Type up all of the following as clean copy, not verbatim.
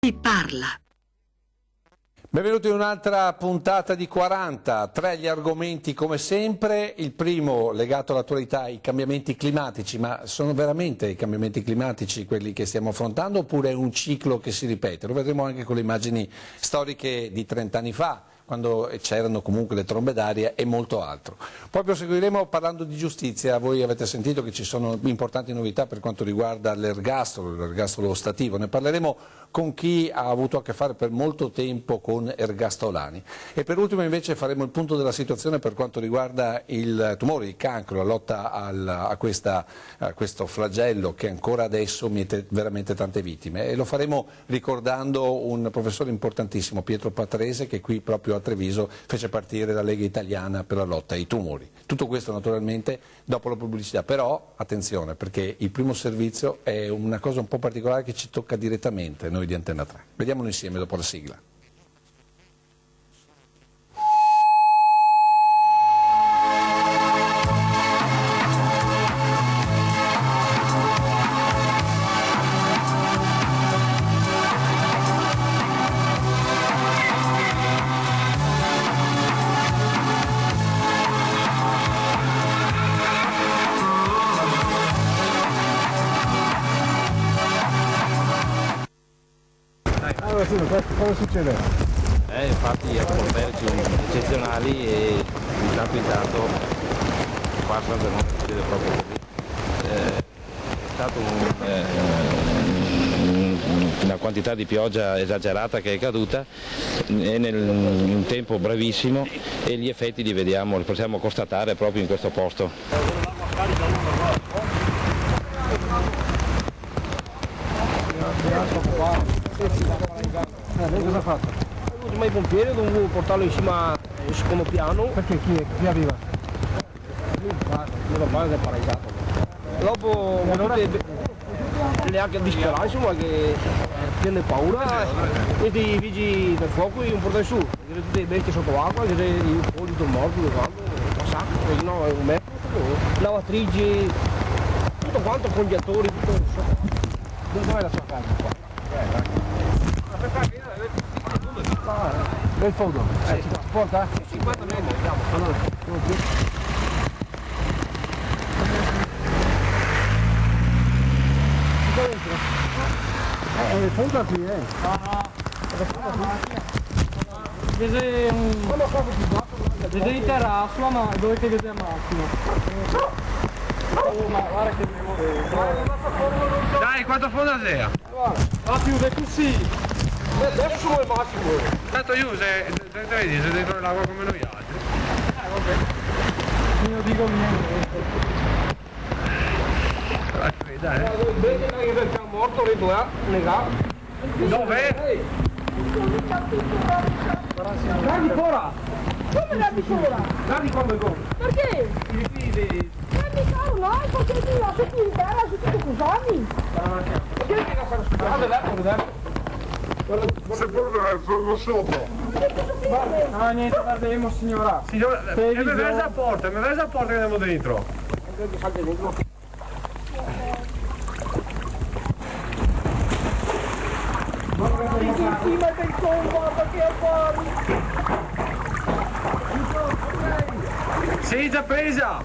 Chi parla? Benvenuti in un'altra puntata di 40, tre gli argomenti come sempre, il primo legato all'attualità, i cambiamenti climatici, ma sono veramente i cambiamenti climatici quelli che stiamo affrontando oppure è un ciclo che si ripete? Lo vedremo anche con le immagini storiche di 30 anni fa, quando c'erano comunque le trombe d'aria e molto altro. Poi proseguiremo parlando di giustizia, voi avete sentito che ci sono importanti novità per quanto riguarda l'ergastolo stativo, ne parleremo con chi ha avuto a che fare per molto tempo con ergastolani. E per ultimo invece faremo il punto della situazione per quanto riguarda il tumore, il cancro, la lotta a questo flagello che ancora adesso miete veramente tante vittime. E lo faremo ricordando un professore importantissimo, Pietro Patrese, che qui proprio a Treviso fece partire la Lega Italiana per la lotta ai tumori. Tutto questo naturalmente dopo la pubblicità, però attenzione perché il primo servizio è una cosa un po' particolare che ci tocca direttamente noi di Antenna 3. Vediamolo insieme dopo la sigla. Cosa succede? Infatti a porterci eccezionali e di tanto passano per non succede proprio così. È stata una quantità di pioggia esagerata che è caduta in un tempo brevissimo e gli effetti li vediamo, li possiamo constatare proprio in questo posto. Lei cosa ha fatto? Ma i pompieri ho dovuto portarlo in cima al secondo piano. Perché chi arriva? Meno male che è paralizzato. Dopo ho avuto neanche disperare, insomma, che tiene paura e dei vigili del fuoco un po' su, tutte le bestie sotto acqua, i polli morti, passato, no, un metro, lavatrici, tutto quanto, condiatori, tutto sotto. Dov'è la sua casa qua? Nel fondo? Si porta? 50 metri andiamo. Allora, nel fondo qui, Vedete in terrazzo, ma dovete vedere al massimo. Ma guarda che Dai, quanto fonda sei? ah, più di così. Adesso sono il massimo. Tanto io sei dentro l'acqua come noi altri. Non dico niente. Dai. Vedi che è morto, vedo, negato. Dove? Guardi ora! Come la piccola? Guardi quando è gol! Perché? Guardi caro, no, perché tu la sei in terra, su tutti i cusani. Perché che la fanno su? Guarda, Se lo sopra. Ah, niente, guarderemo signora. Signora, mi vede la porta che andiamo dentro. In cima del combatto che affari. Sì, già presa!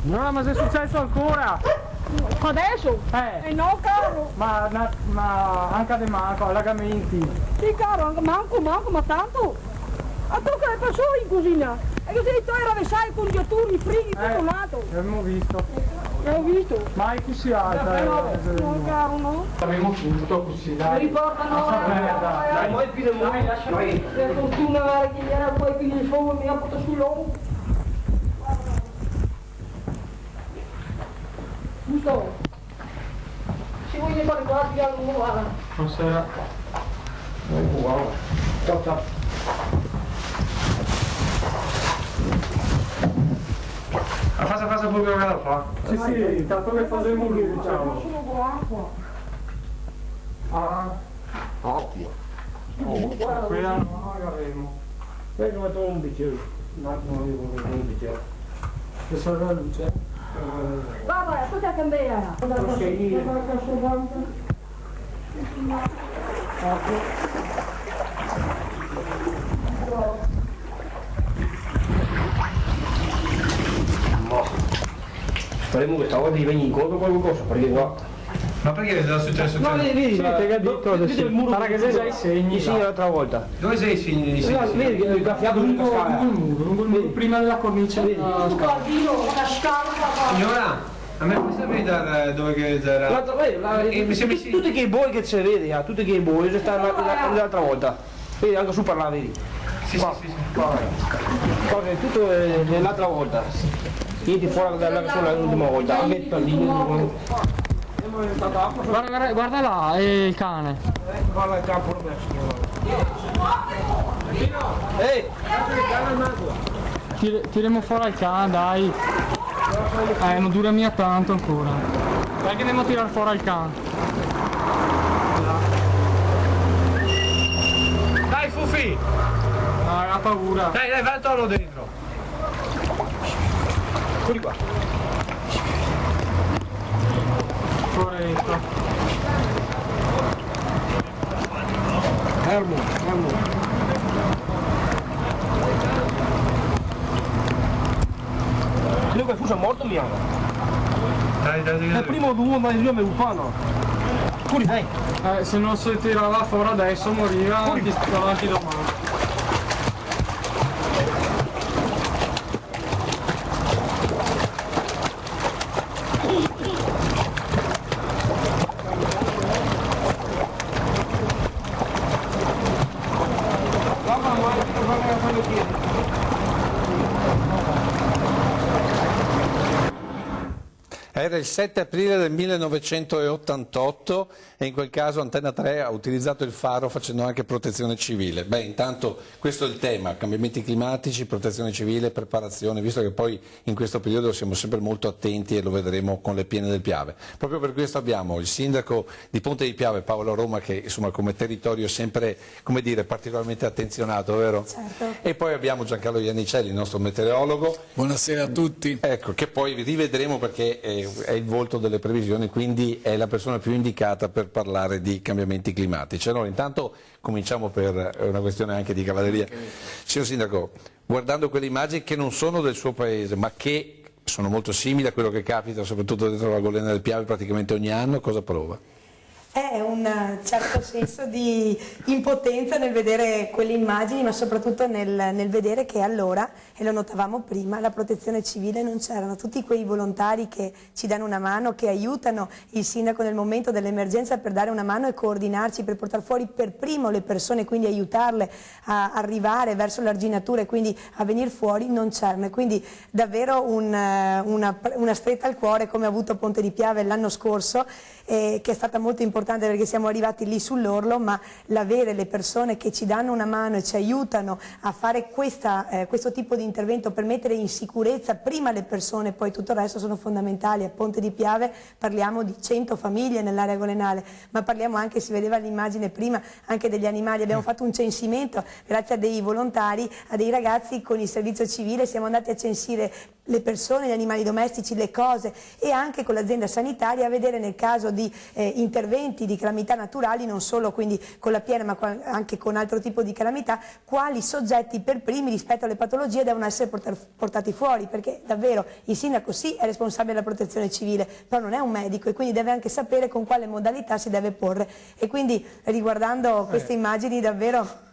No, ma se è successo ancora? Adesso? No caro. Ma anche di manco, allagamenti. Sì caro, manco, ma tanto. A tu che le persone in cucina? E che se tu era ravesai con gli attori, frighi, tutto nato. Abbiamo visto. L'ho visto. Mai così alta. No caro, no. Abbiamo tutto così, dai. Riportano dai, poi più del mondo. per fortuna guarda che gli era poi più di fuoco mi ha portato sull'uomo. Giusto? Si vogliono fare guardi a lungo, guarda. Buonasera. Wow. Ciao. Faccia pure quello che la fa. Sì, tanto che faremo lì, diciamo. Sono con l'acqua. Ah, Ottimo. quella non la avremo. Poi metto un bicchiere. Un attimo un bicchiere. Adesso la luce. Vai, aspetta che andai. Speriamo che stavolta gli venga incontro qualcosa, perché qua... Ma perché è successo? No, vedi, Sì, te l'ho detto adesso. il muro Guarda che se sei segni, i segni l'altra volta. Dove sei i segni di Vedi che il graffiato lungo sulla scala. il muro, prima della cornice. Un cordino, una scarpa. Signora, a me mi sembra da dove che era? L'altra tutti che buoi che ce vedi, tutti che buoi, c'è stata l'altra volta. Vedi, anche su parlava, vedi. Sì, Qua. sì, sì. Cosa è tutto l'altra volta. Niente fuori dalla sola l'ultima volta. Guarda là, è il cane. Guarda il campo, lo Ehi! Tiriamo fuori il cane, dai. Non dura mica tanto ancora. Dai che andiamo a tirare fuori il cane. Dai Fufi! No, ha paura. Dai, vai il toro dentro! Fuori qua. Poveretto. Fermo. Credo che fosse morto mio. Dai, Il primo due ma io mi upano. Fuori dai. Se non si tirava fuori adesso moriva davanti domani. Era il 7 aprile del 1988 e in quel caso Antenna 3 ha utilizzato il faro facendo anche protezione civile. Beh, intanto questo è il tema, cambiamenti climatici, protezione civile, preparazione, visto che poi in questo periodo siamo sempre molto attenti e lo vedremo con le piene del Piave. Proprio per questo abbiamo il sindaco di Ponte di Piave, Paolo Roma, che insomma come territorio è sempre, come dire, particolarmente attenzionato, vero? Certo. E poi abbiamo Giancarlo Iannicelli, il nostro meteorologo. Buonasera a tutti. Ecco, che poi rivedremo perché è il volto delle previsioni, quindi è la persona più indicata per parlare di cambiamenti climatici. Allora, intanto cominciamo per una questione anche di cavalleria. Signor Sindaco, guardando quelle immagini che non sono del suo paese, ma che sono molto simili a quello che capita soprattutto dentro la Gollena del Piave praticamente ogni anno, cosa prova? È un certo senso di impotenza nel vedere quelle immagini, ma soprattutto nel vedere che allora, e lo notavamo prima, la protezione civile non c'erano. Tutti quei volontari che ci danno una mano, che aiutano il sindaco nel momento dell'emergenza per dare una mano e coordinarci, per portare fuori per primo le persone, quindi aiutarle a arrivare verso l'arginatura e quindi a venire fuori, non c'erano. E quindi davvero una stretta al cuore come ha avuto Ponte di Piave l'anno scorso, che è stata molto importante perché siamo arrivati lì sull'orlo, ma l'avere le persone che ci danno una mano e ci aiutano a fare questo tipo di intervento per mettere in sicurezza prima le persone, poi tutto il resto sono fondamentali. A Ponte di Piave parliamo di 100 famiglie nell'area golenale, ma parliamo anche, si vedeva l'immagine prima, anche degli animali. Abbiamo fatto un censimento grazie a dei volontari, a dei ragazzi con il servizio civile, siamo andati a censire le persone, gli animali domestici, le cose, e anche con l'azienda sanitaria a vedere nel caso di interventi di calamità naturali, non solo quindi con la piena ma anche con altro tipo di calamità, quali soggetti per primi rispetto alle patologie devono essere portati fuori, perché davvero il sindaco sì è responsabile della protezione civile, però non è un medico e quindi deve anche sapere con quale modalità si deve porre, e quindi riguardando queste immagini davvero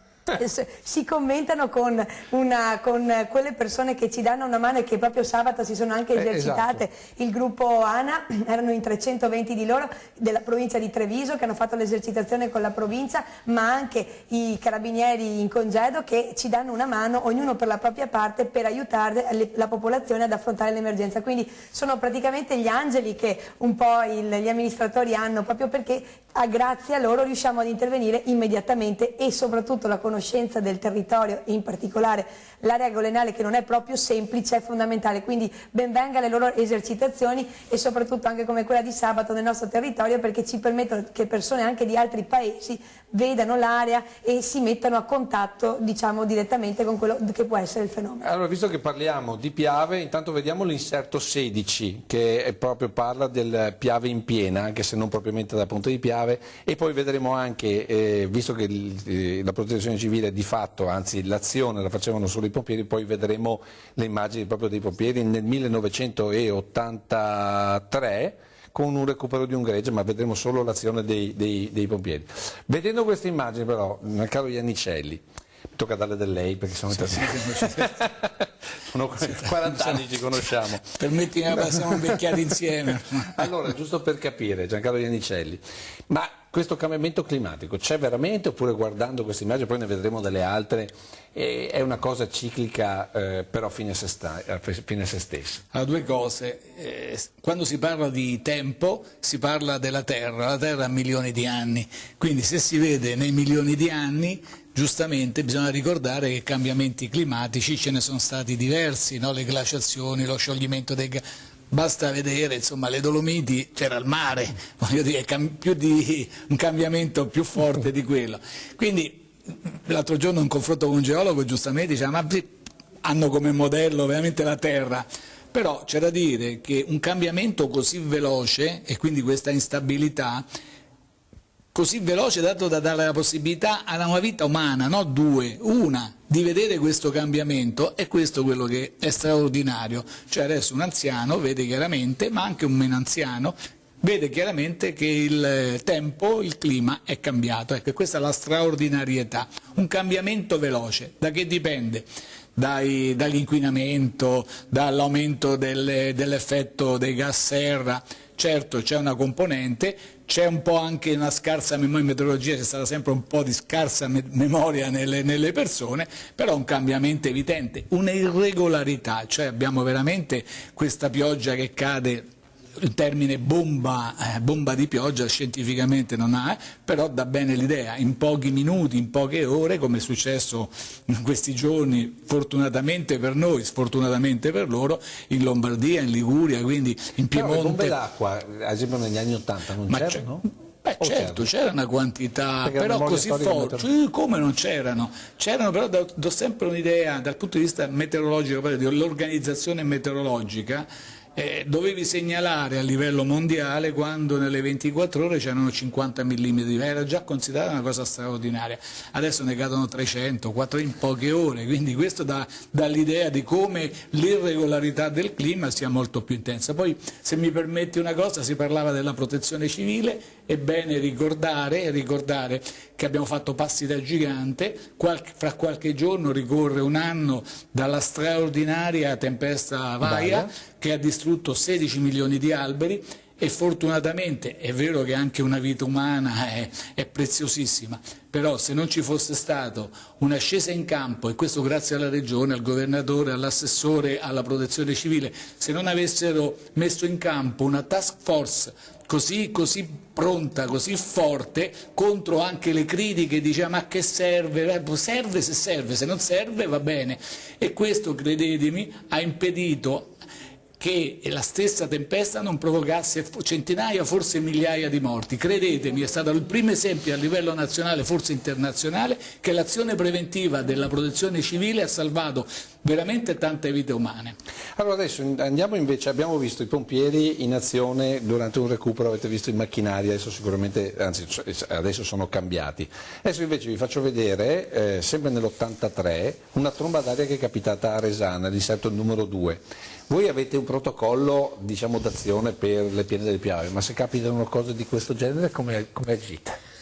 si commentano con quelle persone che ci danno una mano e che proprio sabato si sono anche esercitate. Esatto. Il gruppo ANA, erano in 320 di loro, della provincia di Treviso, che hanno fatto l'esercitazione con la provincia, ma anche i carabinieri in congedo che ci danno una mano, ognuno per la propria parte, per aiutare la popolazione ad affrontare l'emergenza. Quindi sono praticamente gli angeli che un po' gli amministratori hanno, proprio perché grazie a loro riusciamo ad intervenire immediatamente, e soprattutto la conoscenza conoscenza del territorio e in particolare l'area golenale, che non è proprio semplice, è fondamentale, quindi ben venga le loro esercitazioni e soprattutto anche come quella di sabato nel nostro territorio, perché ci permettono che persone anche di altri paesi vedano l'area e si mettano a contatto, diciamo, direttamente con quello che può essere il fenomeno. Allora, visto che parliamo di Piave, intanto vediamo l'inserto 16 che proprio parla del Piave in piena, anche se non propriamente dal punto di Piave, e poi vedremo anche, visto che la protezione civile di fatto, anzi l'azione la facevano solo i pompieri, poi vedremo le immagini proprio dei pompieri nel 1983 con un recupero di un gregge, ma vedremo solo l'azione dei pompieri. Vedendo queste immagini però, caro Iannicelli, mi tocca darle del lei perché sono 40 anni ci conosciamo. Permettimi, siamo invecchiati insieme. Allora, giusto per capire, Giancarlo Iannicelli, ma questo cambiamento climatico c'è veramente, oppure guardando queste immagini, poi ne vedremo delle altre, è una cosa ciclica però fine a se stessa? Allora, due cose. Quando si parla di tempo si parla della Terra, la Terra ha milioni di anni, quindi se si vede nei milioni di anni, giustamente bisogna ricordare che cambiamenti climatici ce ne sono stati diversi, no? Le glaciazioni, lo scioglimento dei basta vedere, insomma, le Dolomiti, c'era il mare, voglio dire, più di un cambiamento più forte di quello. Quindi l'altro giorno un confronto con un geologo giustamente diceva, ma hanno come modello veramente la Terra. Però c'è da dire che un cambiamento così veloce e quindi questa instabilità così veloce dato da dare la possibilità alla nuova vita umana, no due, una, di vedere questo cambiamento, e questo è quello che è straordinario. Cioè adesso un anziano vede chiaramente, ma anche un meno anziano, vede chiaramente che il tempo, il clima è cambiato. Ecco, questa è la straordinarietà, un cambiamento veloce. Da che dipende? Dall'inquinamento, dall'aumento dell'effetto dei gas serra. Certo c'è una componente, c'è un po' anche una scarsa memoria in meteorologia, c'è stata sempre un po' di scarsa memoria nelle persone, però un cambiamento evidente, una irregolarità, cioè abbiamo veramente questa pioggia che cade. Il termine bomba di pioggia scientificamente non ha, però dà bene l'idea, in pochi minuti, in poche ore, come è successo in questi giorni, fortunatamente per noi, sfortunatamente per loro, in Lombardia, in Liguria, quindi in Piemonte. Però le bombe d'acqua, ad esempio negli anni '80 non c'erano? Beh certo, c'era una quantità, perché però così forte, come non c'erano? C'erano, però do sempre un'idea dal punto di vista meteorologico, dell'organizzazione meteorologica. Dovevi segnalare a livello mondiale quando nelle 24 ore c'erano 50 mm, era già considerata una cosa straordinaria. Adesso ne cadono 300, 400 in poche ore, quindi questo dà l'idea di come l'irregolarità del clima sia molto più intensa. Poi, se mi permetti una cosa, si parlava della protezione civile, è bene ricordare che abbiamo fatto passi da gigante, fra qualche giorno ricorre un anno dalla straordinaria tempesta Vaia, che ha distrutto 16 milioni di alberi, e fortunatamente è vero che anche una vita umana è preziosissima, però se non ci fosse stato una scesa in campo, e questo grazie alla Regione, al Governatore, all'assessore, alla Protezione Civile, se non avessero messo in campo una task force così pronta, così forte, contro anche le critiche, diceva ma che serve? Serve se serve, se non serve va bene. E questo, credetemi, ha impedito che la stessa tempesta non provocasse centinaia, forse migliaia di morti. Credetemi, è stato il primo esempio a livello nazionale, forse internazionale, che l'azione preventiva della protezione civile ha salvato veramente tante vite umane. Allora adesso andiamo invece, abbiamo visto i pompieri in azione durante un recupero, avete visto i macchinari, adesso sicuramente, anzi adesso sono cambiati. Adesso invece vi faccio vedere, sempre nell'83, una tromba d'aria che è capitata a Resana, l'inserto numero 2. Voi avete un protocollo, diciamo, d'azione per le piene del Piave, ma se capitano cose di questo genere come agite?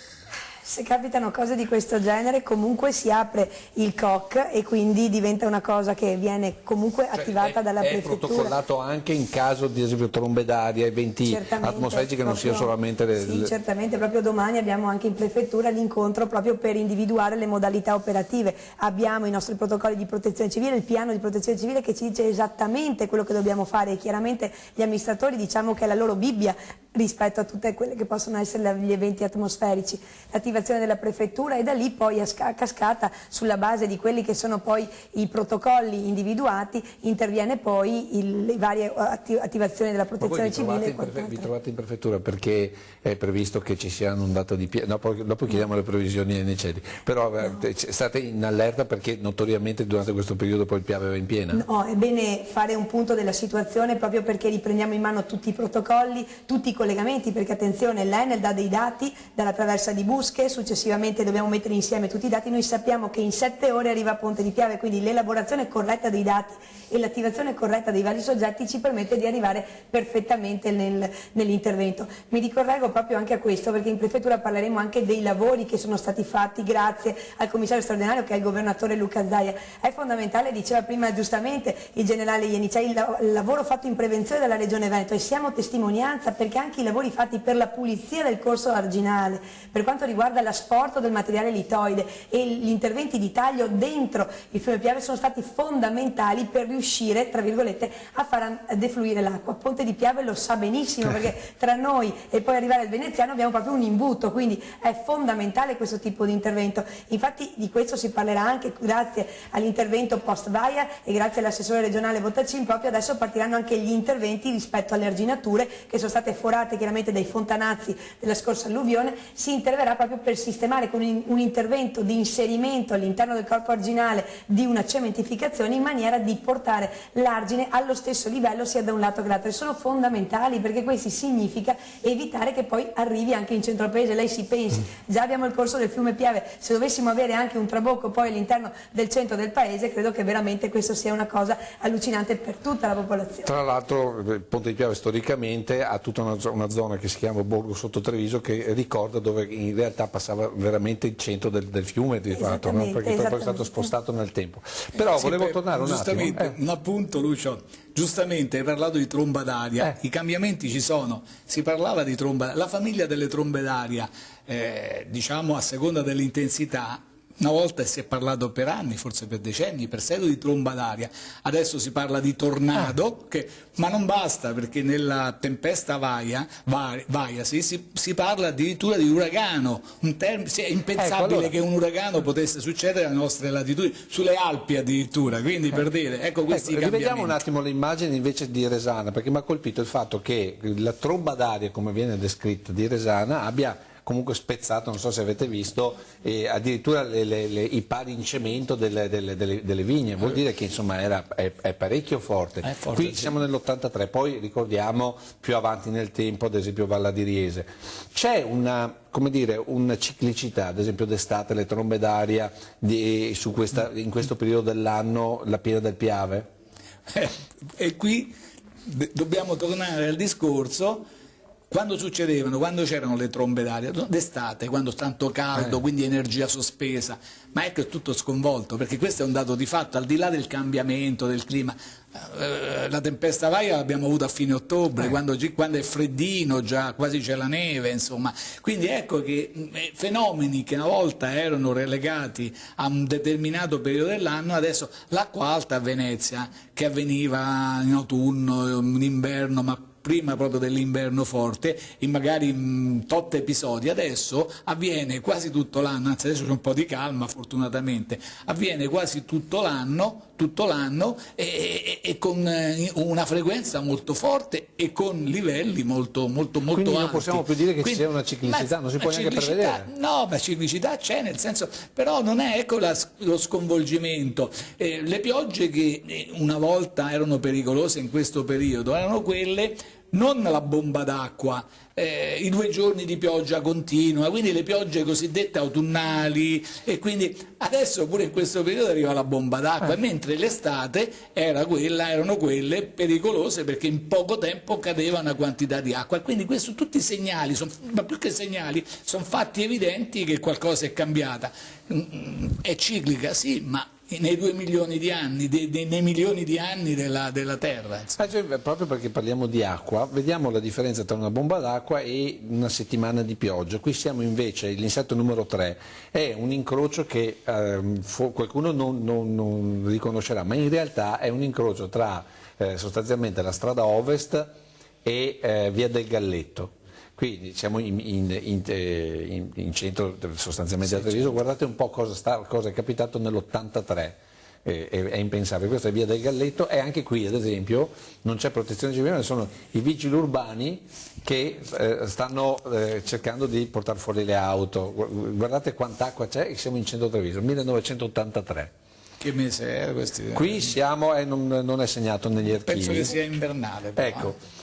Se capitano cose di questo genere comunque si apre il COC e quindi diventa una cosa che viene comunque attivata dalla prefettura. È protocollato anche in caso di esempio trombe d'aria, eventi atmosferici che non siano solamente le... Sì, certamente, proprio domani abbiamo anche in prefettura l'incontro proprio per individuare le modalità operative. Abbiamo i nostri protocolli di protezione civile, il piano di protezione civile che ci dice esattamente quello che dobbiamo fare, e chiaramente gli amministratori, diciamo che è la loro Bibbia, rispetto a tutte quelle che possono essere gli eventi atmosferici, l'attivazione della prefettura e da lì poi a cascata, sulla base di quelli che sono poi i protocolli individuati, interviene poi le varie attivazioni della protezione civile. Vi trovate in prefettura perché è previsto che ci sia un'ondata di piena, dopo chiediamo le previsioni nei cieli, però no. State in allerta perché notoriamente durante questo periodo poi il Piave va in piena? No, è bene fare un punto della situazione proprio perché riprendiamo in mano tutti i protocolli, tutti i collegamenti, perché attenzione, l'Enel dà dei dati dalla traversa di Busche, successivamente dobbiamo mettere insieme tutti i dati, noi sappiamo che in 7 ore arriva a Ponte di Piave, quindi l'elaborazione corretta dei dati e l'attivazione corretta dei vari soggetti ci permette di arrivare perfettamente nell'intervento. Mi ricorrego proprio anche a questo perché in prefettura parleremo anche dei lavori che sono stati fatti grazie al commissario straordinario che è il governatore Luca Zaia. È fondamentale, diceva prima giustamente il generale Ieni, c'è il lavoro fatto in prevenzione dalla Regione Veneto e siamo testimonianza perché anche i lavori fatti per la pulizia del corso arginale, per quanto riguarda l'asporto del materiale litoide e gli interventi di taglio dentro il fiume Piave sono stati fondamentali per riuscire, tra virgolette, a far defluire l'acqua. Ponte di Piave lo sa benissimo perché tra noi e poi arrivare al Veneziano abbiamo proprio un imbuto, quindi è fondamentale questo tipo di intervento. Infatti di questo si parlerà anche grazie all'intervento post Vaia e grazie all'assessore regionale Bottacin, proprio adesso partiranno anche gli interventi rispetto alle arginature che sono state forate chiaramente dai fontanazzi della scorsa alluvione, si interverrà proprio per sistemare con un intervento di inserimento all'interno del corpo arginale di una cementificazione in maniera di portare l'argine allo stesso livello sia da un lato che dall'altro e sono fondamentali perché questo significa evitare che poi arrivi anche in centro al paese. Lei si pensi, già abbiamo il corso del fiume Piave, se dovessimo avere anche un trabocco poi all'interno del centro del paese credo che veramente questo sia una cosa allucinante per tutta la popolazione. Tra l'altro il Ponte di Piave storicamente ha tutta una zona che si chiama Borgo Sotto Treviso che ricorda dove in realtà passava veramente il centro del fiume di fatto, no? Perché poi è stato spostato nel tempo. Però sì, volevo tornare un giustamente, attimo. un appunto Lucio, giustamente hai parlato di tromba d'aria, i cambiamenti ci sono, si parlava di tromba d'aria, la famiglia delle trombe d'aria, diciamo a seconda dell'intensità. Una volta si è parlato per anni, forse per decenni, per secoli di tromba d'aria, adesso si parla di tornado, ma non basta perché nella tempesta Vaia si parla addirittura di uragano, è impensabile allora, che un uragano potesse succedere alle nostre latitudini, sulle Alpi addirittura, quindi per dire, ecco questi cambiamenti. Rivediamo un attimo le immagini invece di Resana, perché mi ha colpito il fatto che la tromba d'aria, come viene descritta, di Resana abbia comunque spezzato, non so se avete visto, addirittura i pali in cemento delle vigne, vuol dire che insomma è parecchio forte. Qui sì. Siamo nell'83, poi ricordiamo più avanti nel tempo, ad esempio Valla di Riese. C'è una ciclicità, ad esempio d'estate le trombe d'aria in questo periodo dell'anno, la piena del Piave? E qui dobbiamo tornare al discorso. Quando succedevano, quando c'erano le trombe d'aria, d'estate, quando tanto caldo, quindi energia sospesa, ma ecco è tutto sconvolto, perché questo è un dato di fatto, al di là del cambiamento del clima. La tempesta Vaia l'abbiamo avuta a fine ottobre, quando è freddino, già quasi c'è la neve, insomma. Quindi ecco che fenomeni che una volta erano relegati a un determinato periodo dell'anno, adesso l'acqua alta a Venezia, che avveniva in autunno, in inverno, ma prima proprio dell'inverno forte, in magari tot episodi, adesso avviene quasi tutto l'anno, anzi adesso c'è un po' di calma fortunatamente, avviene quasi tutto l'anno e con una frequenza molto forte e con livelli molto alti. Quindi non possiamo più dire che ci sia una ciclicità, non si può neanche prevedere. No, ma ciclicità c'è, nel senso, però non è lo sconvolgimento. Le piogge che una volta erano pericolose in questo periodo erano quelle, non la bomba d'acqua, i 2 giorni di pioggia continua, quindi le piogge cosiddette autunnali, e quindi adesso pure in questo periodo arriva la bomba d'acqua, mentre l'estate erano quelle pericolose perché in poco tempo cadeva una quantità di acqua, e quindi questo tutti i segnali, ma più che segnali, sono fatti evidenti che qualcosa è cambiata. È ciclica, sì, ma nei 2 milioni di anni, nei milioni di anni della Terra. Proprio perché parliamo di acqua, vediamo la differenza tra una bomba d'acqua e una settimana di pioggia. Qui siamo invece, l'insetto numero 3, è un incrocio che qualcuno non riconoscerà, ma in realtà è un incrocio tra sostanzialmente la strada ovest e via del Galletto. Qui siamo in centro sostanzialmente a Treviso, guardate un po' cosa è capitato nell'83. È impensabile, questa è via del Galletto e anche qui ad esempio non c'è protezione civile, ma sono i vigili urbani che stanno cercando di portare fuori le auto. Guardate quanta acqua c'è e siamo in centro Treviso, 1983. Che mese era questo? Qui siamo e non è segnato negli archivi. Penso che sia invernale. Però. Ecco.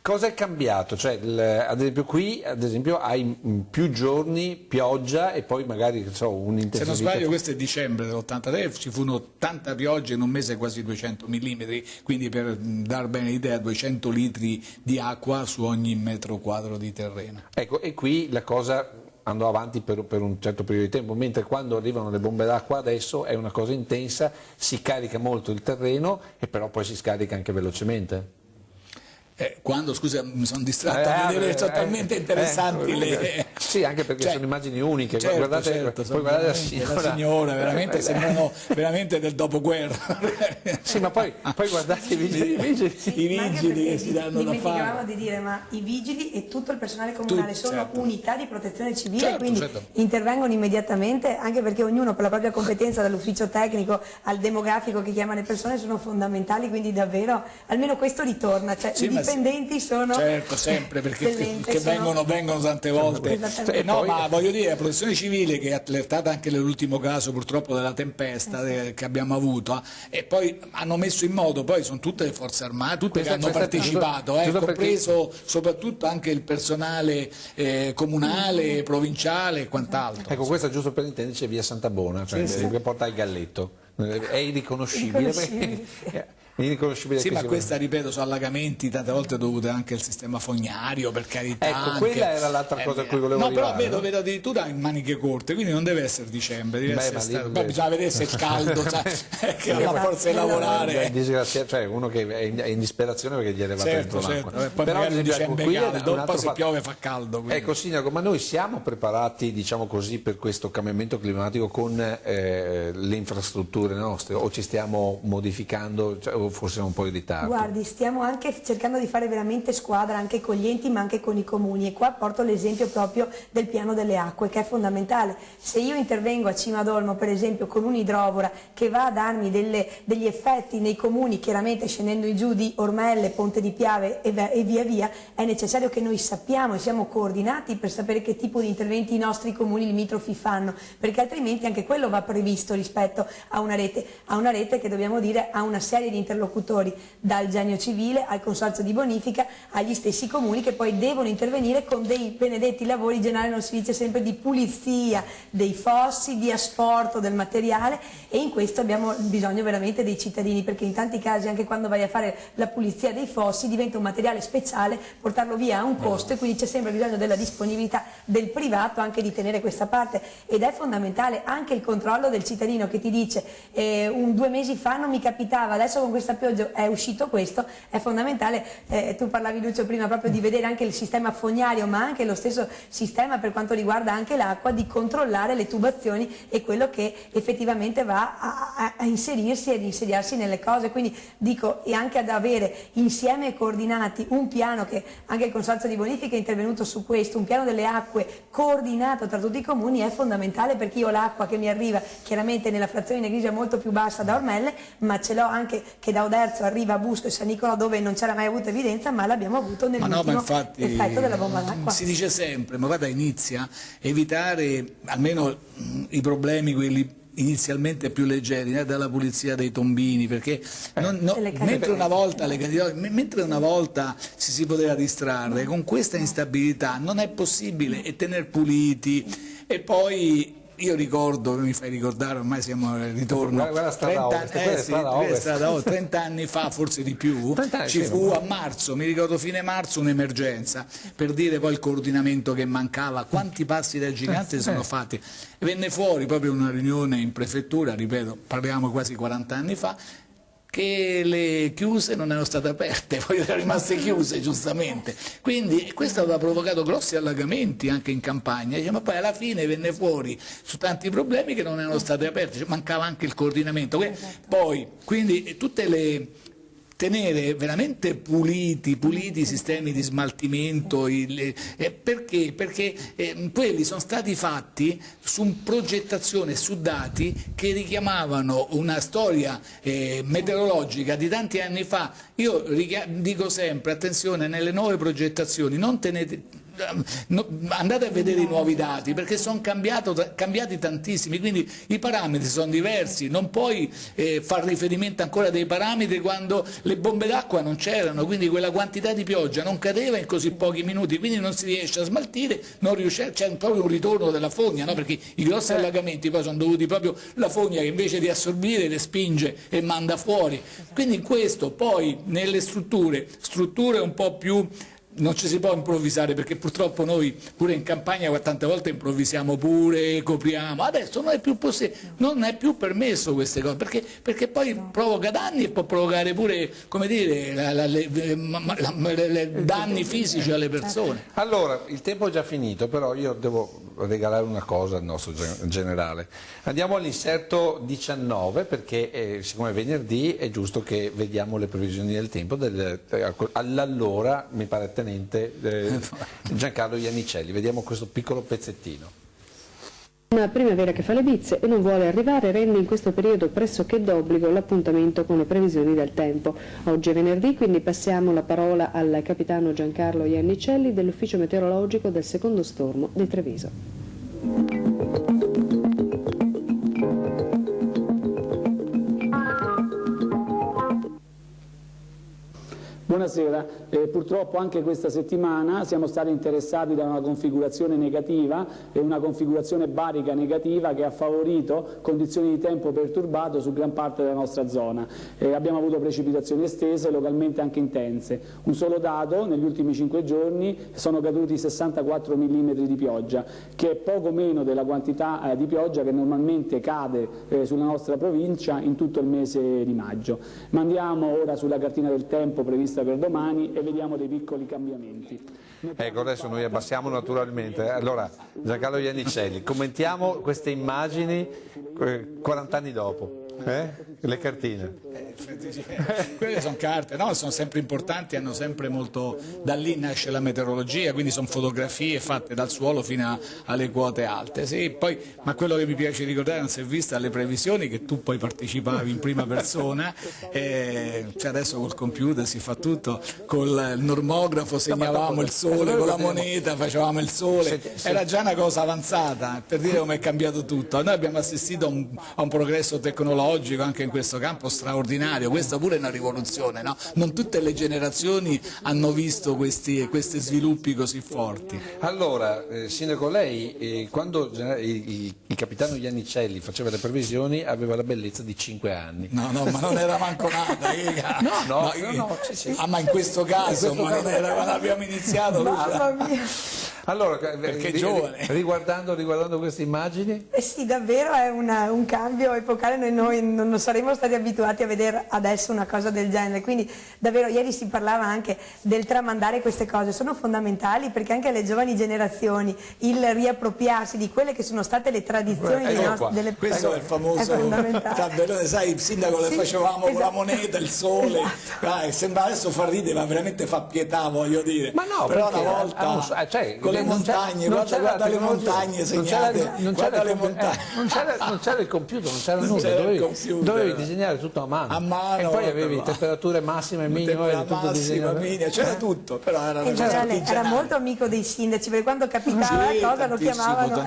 Cosa è cambiato? Cioè, ad esempio qui hai più giorni, pioggia e poi magari un'intensità. Se non sbaglio questo è dicembre dell'83, ci furono tanta pioggia in un mese, quasi 200 mm, quindi per dar bene l'idea 200 litri di acqua su ogni metro quadro di terreno. Ecco, e qui la cosa andò avanti per un certo periodo di tempo, mentre quando arrivano le bombe d'acqua adesso è una cosa intensa, si carica molto il terreno e però poi si scarica anche velocemente. Quando, scusa, mi sono distratto a vedere totalmente interessanti le... Sì, anche perché sono immagini uniche. Certo, guardate, certo, poi guardate la signora veramente sembrano veramente del dopoguerra. Sì, ma poi guardate i vigili. Sì, I vigili che si danno da fare. Dimenticavamo di dire, ma i vigili e tutto il personale comunale sono certo. unità di protezione civile, Certo, quindi certo. intervengono immediatamente, anche perché ognuno per la propria competenza, dall'ufficio tecnico al demografico che chiama le persone, sono fondamentali, quindi davvero almeno questo ritorna, cioè Sì, i dipendenti sono certo, sempre, perché che vengono tante volte. Poi... ma voglio dire, la protezione civile che è allertata anche nell'ultimo caso purtroppo della tempesta che abbiamo avuto, e poi hanno messo in modo, poi sono tutte le forze armate, tutte che hanno partecipato, compreso soprattutto anche il personale comunale, provinciale e quant'altro. Ecco, questo è giusto per intenderci, è via Santa Bona, cioè che porta al Galletto, è irriconoscibile. Sì, ma questa, ripeto, sono allagamenti tante volte dovute anche al sistema fognario, per carità. Ecco, quella era l'altra cosa a cui volevo arrivare. Però vedo addirittura in maniche corte, quindi non deve essere dicembre, deve essere estate. Poi bisogna vedere se è caldo, che non ha forza di lavorare. Cioè uno che è in disperazione perché gli è arrivato dentro l'acqua. Poi però magari dicembre è caldo, poi se piove fa caldo. Quindi. Ecco Sindaco, ma noi siamo preparati, diciamo così, per questo cambiamento climatico con le infrastrutture nostre, o ci stiamo modificando, o forse un po' in ritardo? Guardi, stiamo anche cercando di fare veramente squadra anche con gli enti ma anche con i comuni, e qua porto l'esempio proprio del piano delle acque, che è fondamentale. Se io intervengo a Cima d'Olmo per esempio con un'idrovora che va a darmi degli effetti nei comuni, chiaramente scendendo in giù di Ormelle, Ponte di Piave e via via, è necessario che noi sappiamo e siamo coordinati per sapere che tipo di interventi i nostri comuni limitrofi fanno, perché altrimenti anche quello va previsto rispetto a una rete che, dobbiamo dire, ha una serie di interlocutori, dal genio civile al consorzio di bonifica agli stessi comuni, che poi devono intervenire con dei benedetti lavori, in generale non si dice sempre, di pulizia dei fossi, di asporto del materiale, e in questo abbiamo bisogno veramente dei cittadini, perché in tanti casi anche quando vai a fare la pulizia dei fossi diventa un materiale speciale, portarlo via ha un costo, e quindi c'è sempre bisogno della disponibilità del privato anche di tenere questa parte, ed è fondamentale anche il controllo del cittadino che ti dice 2 mesi fa non mi capitava, adesso con questa pioggia è uscito questo. È fondamentale, tu parlavi Lucio prima proprio di vedere anche il sistema fognario, ma anche lo stesso sistema per quanto riguarda anche l'acqua, di controllare le tubazioni e quello che effettivamente va a inserirsi ed insediarsi nelle cose, quindi dico, e anche ad avere insieme e coordinati un piano, che anche il consorzio di bonifica è intervenuto su questo, un piano delle acque coordinato tra tutti i comuni, è fondamentale, perché io l'acqua che mi arriva chiaramente nella frazione Negrigia molto più bassa da Ormelle, ma ce l'ho anche che da Oderzo arriva a Busco e San Nicolò, dove non c'era mai avuto evidenza, ma l'abbiamo avuto nell'ultimo effetto della bomba d'acqua. Si dice sempre, ma guarda, inizia a evitare almeno i problemi, quelli inizialmente più leggeri, dalla pulizia dei tombini, perché mentre una volta si poteva distrarre, con questa instabilità non è possibile, e tener puliti. E poi io ricordo, mi fai ricordare, ormai siamo al ritorno, 30 anni fa, forse di più, ci fu a marzo, mi ricordo fine marzo, un'emergenza, per dire poi il coordinamento che mancava, quanti passi da gigante sono fatti. Venne fuori proprio una riunione in prefettura, ripeto, parliamo quasi 40 anni fa, che le chiuse non erano state aperte, poi erano rimaste chiuse giustamente, quindi questo aveva provocato grossi allagamenti anche in campagna, ma poi alla fine venne fuori su tanti problemi che non erano stati aperti, mancava anche il coordinamento. Poi, quindi tutte le tenere veramente puliti i sistemi di smaltimento, perché? Perché quelli sono stati fatti su progettazione, su dati che richiamavano una storia meteorologica di tanti anni fa. Io dico sempre, attenzione, nelle nuove progettazioni non tenete... andate a vedere i nuovi dati perché sono cambiati tantissimi, quindi i parametri sono diversi, non puoi far riferimento ancora a dei parametri quando le bombe d'acqua non c'erano, quindi quella quantità di pioggia non cadeva in così pochi minuti, quindi non si riesce a smaltire, c'è proprio un ritorno della fogna, no? Perché i grossi allagamenti poi sono dovuti proprio la fogna che invece di assorbire le spinge e manda fuori, quindi questo poi nelle strutture un po' più... Non ci si può improvvisare perché purtroppo noi pure in campagna tante volte improvvisiamo pure, copriamo, adesso non è più possibile, non è più permesso queste cose perché poi provoca danni e può provocare pure, come dire, danni fisici alle persone. Allora, il tempo è già finito, però io devo regalare una cosa al nostro generale. Andiamo all'inserto 19 perché siccome è venerdì è giusto che vediamo le previsioni del tempo all'allora, mi pare tenente Giancarlo Iannicelli. Vediamo questo piccolo pezzettino. Una primavera che fa le bizze e non vuole arrivare rende in questo periodo pressoché d'obbligo l'appuntamento con le previsioni del tempo. Oggi è venerdì, quindi passiamo la parola al capitano Giancarlo Iannicelli dell'ufficio meteorologico del secondo stormo di Treviso. Buonasera, purtroppo anche questa settimana siamo stati interessati da una configurazione negativa e una configurazione barica negativa che ha favorito condizioni di tempo perturbato su gran parte della nostra zona. Abbiamo avuto precipitazioni estese, localmente anche intense. Un solo dato, negli ultimi 5 giorni sono caduti 64 mm di pioggia, che è poco meno della quantità di pioggia che normalmente cade sulla nostra provincia in tutto il mese di maggio. Ma andiamo ora sulla cartina del tempo prevista per domani e vediamo dei piccoli cambiamenti. Ecco, adesso noi abbassiamo naturalmente. Allora, Giancarlo Iannicelli, commentiamo queste immagini 40 anni dopo. Le cartine. Quelle sono carte, no? Sono sempre importanti, hanno sempre molto, da lì nasce la meteorologia, quindi sono fotografie fatte dal suolo fino alle quote alte. Sì, poi, ma quello che mi piace ricordare, non si è vista alle previsioni che tu poi partecipavi in prima persona, cioè adesso col computer si fa tutto, col normografo segnavamo il sole, con la moneta facevamo il sole, era già una cosa avanzata, per dire come è cambiato tutto. Noi abbiamo assistito a un progresso tecnologico anche in questo campo straordinario, questa pure è una rivoluzione, no? Non tutte le generazioni hanno visto questi sviluppi così forti. Allora, Sindaco, lei quando il capitano Iannicelli faceva le previsioni aveva la bellezza di 5 anni. No, ma non era manco nata. No, sì. Ma in questo caso, ma non era quando abbiamo iniziato. Mamma mia. Allora, perché giovane. Riguardando queste immagini? Sì, davvero è un cambio epocale, noi non saremmo stati abituati a vedere adesso una cosa del genere, quindi davvero ieri si parlava anche del tramandare queste cose, sono fondamentali perché anche alle giovani generazioni il riappropriarsi di quelle che sono state le tradizioni delle questo è il famoso tabellone, sai, il sindaco le facevamo con la moneta, il sole, sembra adesso fa ridere ma veramente fa pietà, voglio dire, ma no, però una volta con le montagne, guarda le montagne segnate, guarda le montagne, non c'era il computer, non c'era nulla, dovevi disegnare tutto a mano e poi avevi temperature massime e minime, c'era tutto, però era molto amico dei sindaci perché quando capitava la cosa lo chiamavano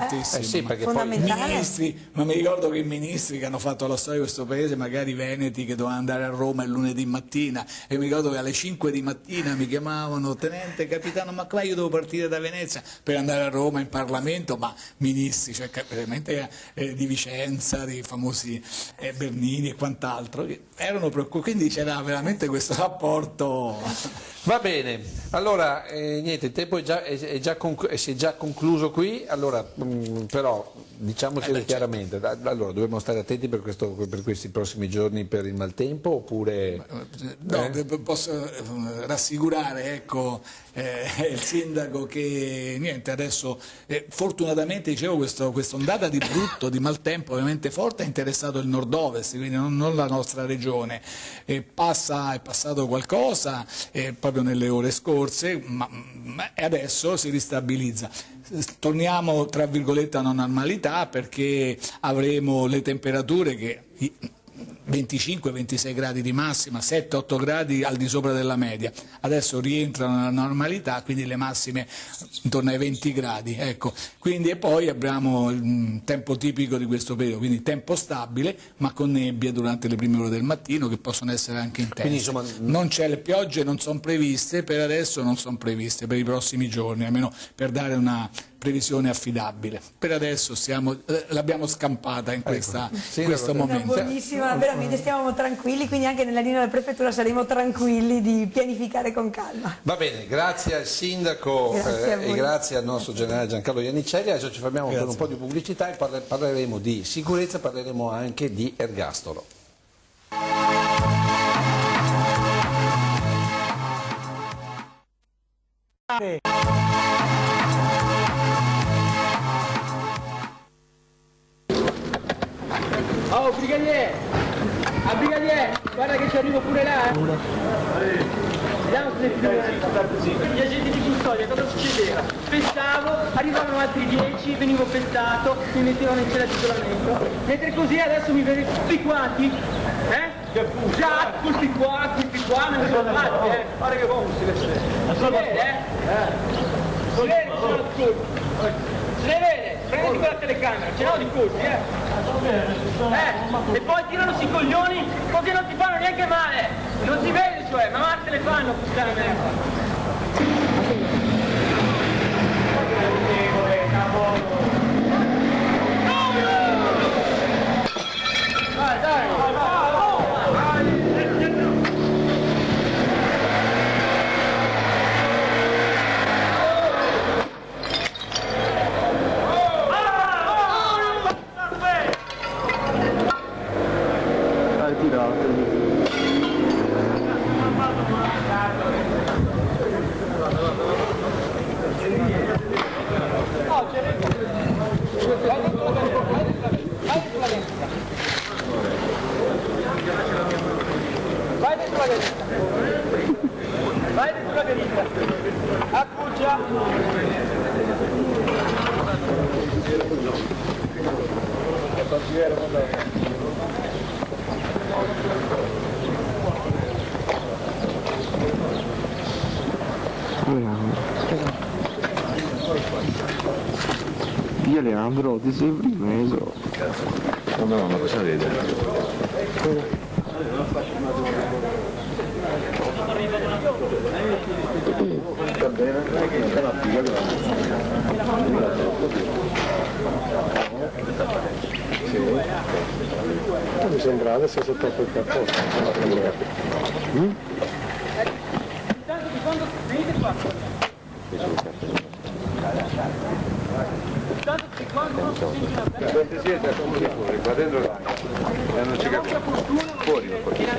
fondamentale. Ministri, ma mi ricordo che i ministri che hanno fatto la storia di questo paese, magari veneti che dovevano andare a Roma il lunedì mattina, e mi ricordo che alle 5 di mattina mi chiamavano: tenente capitano, ma qua io devo partire da Venezia per andare a Roma in Parlamento, ma ministri, cioè veramente di Vicenza, dei famosi Bernini e quant'altro, che erano preoccupati, quindi c'era veramente questo rapporto. Va bene, allora niente, il tempo si è già concluso qui, allora però diciamocelo chiaramente, allora dobbiamo stare attenti per questi prossimi giorni per il maltempo oppure... No, posso rassicurare, ecco, il sindaco che niente, adesso fortunatamente dicevo questa ondata di brutto, di maltempo ovviamente forte ha interessato il nord-ovest, quindi non la nostra regione, è passato qualcosa proprio nelle ore scorse, ma adesso si ristabilizza. Torniamo tra virgolette a una normalità perché avremo le temperature che 25-26 gradi di massima, 7-8 gradi al di sopra della media, adesso rientrano nella normalità, quindi le massime intorno ai 20 gradi, ecco. Quindi, e poi abbiamo il tempo tipico di questo periodo, quindi tempo stabile ma con nebbie durante le prime ore del mattino che possono essere anche intense. Quindi, insomma, non c'è, le piogge non sono previste, per adesso non sono previste per i prossimi giorni, almeno per dare una previsione affidabile. Per adesso l'abbiamo scampata in questo momento. Buonissima, veramente stiamo tranquilli, quindi anche nella linea della prefettura saremo tranquilli di pianificare con calma. Va bene, grazie al sindaco e grazie al nostro generale Giancarlo Iannicelli. Adesso ci fermiamo per un po' di pubblicità e parleremo di sicurezza, parleremo anche di ergastolo. Oh, brigadier! Brigadier! Guarda che ci arrivo pure là! Vediamo se gli agenti di custodia, cosa succedeva? Pestavo, arrivavano altri 10, venivo pestato, mi mettevano in cella di isolamento. Mentre così adesso mi vedete tutti quanti, già, questi qua, me ne sono fatti, Guarda che buono, si vede, si vede, sono tutti. Se ne vede, prenditi con la telecamera, ce n'ho di colpi, e poi tirano sui coglioni, così non ti fanno neanche male, non si vede cioè, ma male te le fanno, puttana merda. Vai dentro la galletta. Vai dentro la galletta. Accuccia. Io Leandro, ti sei rimesso. No, ma cosa vede? Va bene? Sì. Mi sembra adesso sotto quel cappotto. Intanto di quando venite qua. Intanto di quando non si sente una bella. Quanti siete? Fuori, qua dentro là. Non ci capisco. Fuori per fortuna.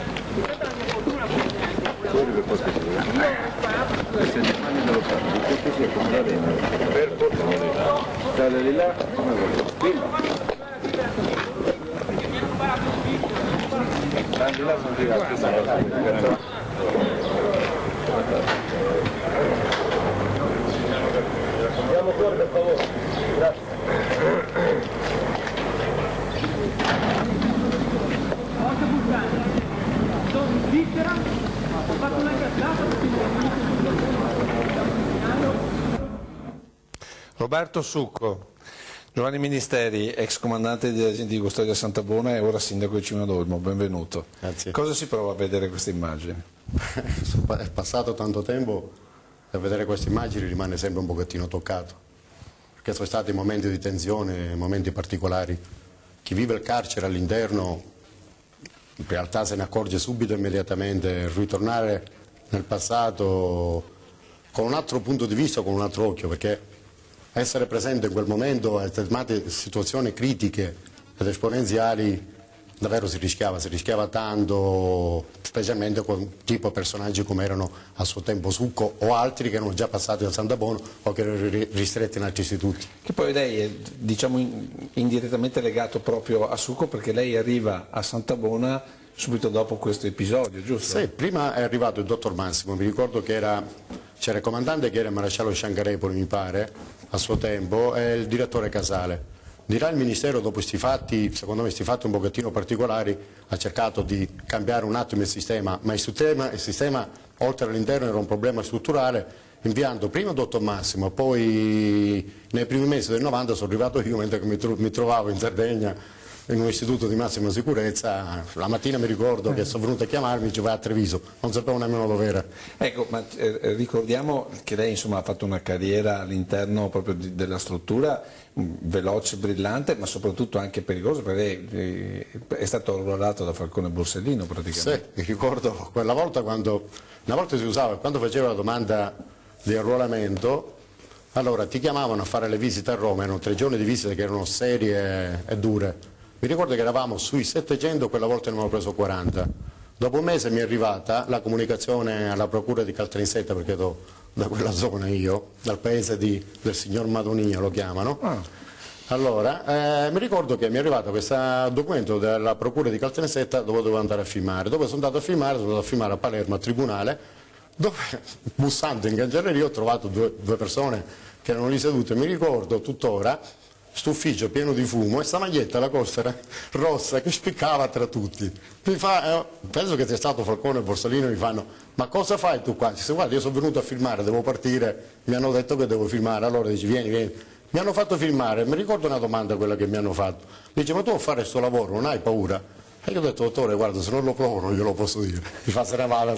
Fuori per fortuna. Queste settimane dello fanno, tutti si accomodano dentro. Per fortuna. State di là, come vuoi. Tanti là sono arrivati, andiamo fuori per favore. Grazie. Porca puttana. Sono in Svizzera, ho fatto una cazzata. Roberto Succo, Giovanni Ministeri, ex comandante degli agenti di custodia Santabona e ora sindaco di Cimino d'Olmo, benvenuto. Grazie. Cosa si prova a vedere queste immagini? È passato tanto tempo e a vedere queste immagini rimane sempre un pochettino toccato, perché sono stati momenti di tensione, momenti particolari. Chi vive il carcere all'interno in realtà se ne accorge subito e immediatamente. Ritornare nel passato con un altro punto di vista, con un altro occhio, perché essere presente in quel momento a determinate situazioni critiche ed esponenziali, davvero si rischiava tanto, specialmente con tipo personaggi come erano a suo tempo Succo o altri che erano già passati da Santabono o che erano ristretti in altri istituti. Che poi lei è, diciamo, indirettamente legato proprio a Succo, perché lei arriva a Santabona subito dopo questo episodio, giusto? Sì, prima è arrivato il dottor Massimo, mi ricordo che c'era il comandante che era il maresciallo Sciancarepoli, mi pare, a suo tempo, e il direttore Casale. Dirà il Ministero, dopo questi fatti, secondo me questi fatti un pochettino particolari, ha cercato di cambiare un attimo il sistema, ma il sistema oltre all'interno era un problema strutturale, inviando prima il dottor Massimo, poi nei primi mesi del 90 sono arrivato io, mentre mi trovavo in Sardegna in un istituto di massima sicurezza. La mattina mi ricordo che sono venuto a chiamarmi, dice vai a Treviso, non sapevo nemmeno dove era. Ecco, ma ricordiamo che lei insomma ha fatto una carriera all'interno proprio della struttura veloce, brillante, ma soprattutto anche pericolosa, perché lei è stato arruolato da Falcone Borsellino praticamente. Sì, mi ricordo quella volta una volta si usava, quando faceva la domanda di arruolamento, allora ti chiamavano a fare le visite a Roma, erano 3 giorni di visite che erano serie e dure. Mi ricordo che eravamo sui 700, quella volta ne avevo preso 40. Dopo un mese mi è arrivata la comunicazione alla procura di Caltanissetta, perché da quella zona io, dal paese del signor Madonia lo chiamano. Allora, mi ricordo che mi è arrivato questo documento della procura di Caltanissetta dove dovevo andare a firmare. Dove sono andato a firmare a Palermo, al tribunale, dove bussando in cancelleria ho trovato due persone che erano lì sedute. Mi ricordo tuttora st'ufficio pieno di fumo e sta maglietta alla costa era rossa che spiccava tra tutti. Penso che sia stato Falcone e Borsellino, mi fanno: ma cosa fai tu qua? Dice: guarda, io sono venuto a firmare, devo partire, mi hanno detto che devo firmare. Allora dici vieni. Mi hanno fatto firmare, mi ricordo una domanda quella che mi hanno fatto, dice: ma tu a fare questo lavoro non hai paura? E io ho detto: dottore, guarda, se non lo provo non glielo posso dire. Mi fa: se ne vada.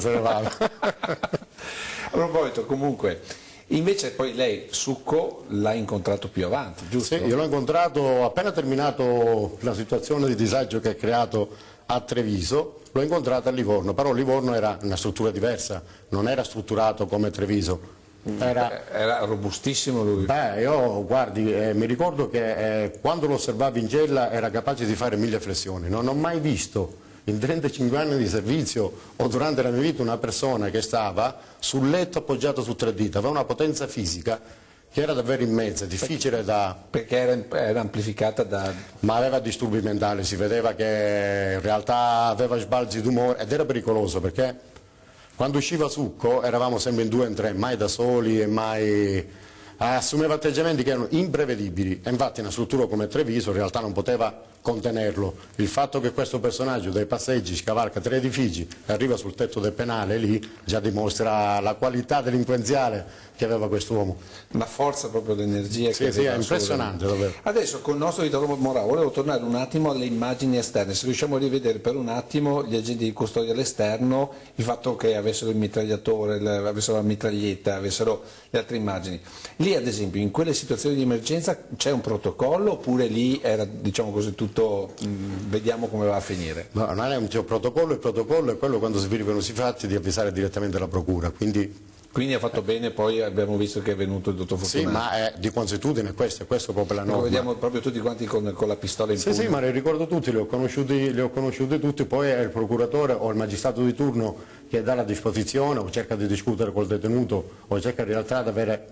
A proposito, comunque, invece poi lei Succo l'ha incontrato più avanti, giusto? Sì, io l'ho incontrato appena terminato la situazione di disagio che ha creato a Treviso, l'ho incontrato a Livorno, però Livorno era una struttura diversa, non era strutturato come Treviso. Era robustissimo lui. Io guardi, mi ricordo che quando lo osservavo in cella era capace di fare 1000 flessioni, non ho mai visto in 35 anni di servizio o durante la mia vita una persona che stava sul letto appoggiato su 3 dita, aveva una potenza fisica che era davvero immensa, difficile da... Perché era amplificata da... Ma aveva disturbi mentali, si vedeva che in realtà aveva sbalzi d'umore ed era pericoloso perché quando usciva Succo eravamo sempre in 2 e in 3, mai da soli e mai... assumeva atteggiamenti che erano imprevedibili e infatti una struttura come Treviso in realtà non poteva contenerlo. Il fatto che questo personaggio dai passeggi scavalca 3 edifici e arriva sul tetto del penale lì già dimostra la qualità delinquenziale che aveva quest'uomo. La forza proprio l'energia che sì, è impressionante davvero. Adesso con il nostro Vittorio Morà volevo tornare un attimo alle immagini esterne, se riusciamo a rivedere per un attimo gli agenti di custodia all'esterno, il fatto che avessero il mitragliatore, avessero la mitraglietta, avessero le altre immagini. Lì ad esempio in quelle situazioni di emergenza c'è un protocollo oppure lì era, diciamo così, tutto vediamo come va a finire? No, non è un protocollo, il protocollo è quello quando si verificano questi fatti di avvisare direttamente la procura, quindi ha fatto bene, poi abbiamo visto che è venuto il dottor Fortunato. Sì, ma è di consuetudine questo proprio la norma. Lo vediamo proprio tutti quanti con la pistola in pugno. Sì, ma li ricordo tutti, li ho conosciuti tutti, poi è il procuratore o il magistrato di turno che dà la disposizione o cerca di discutere col detenuto o cerca in realtà di avere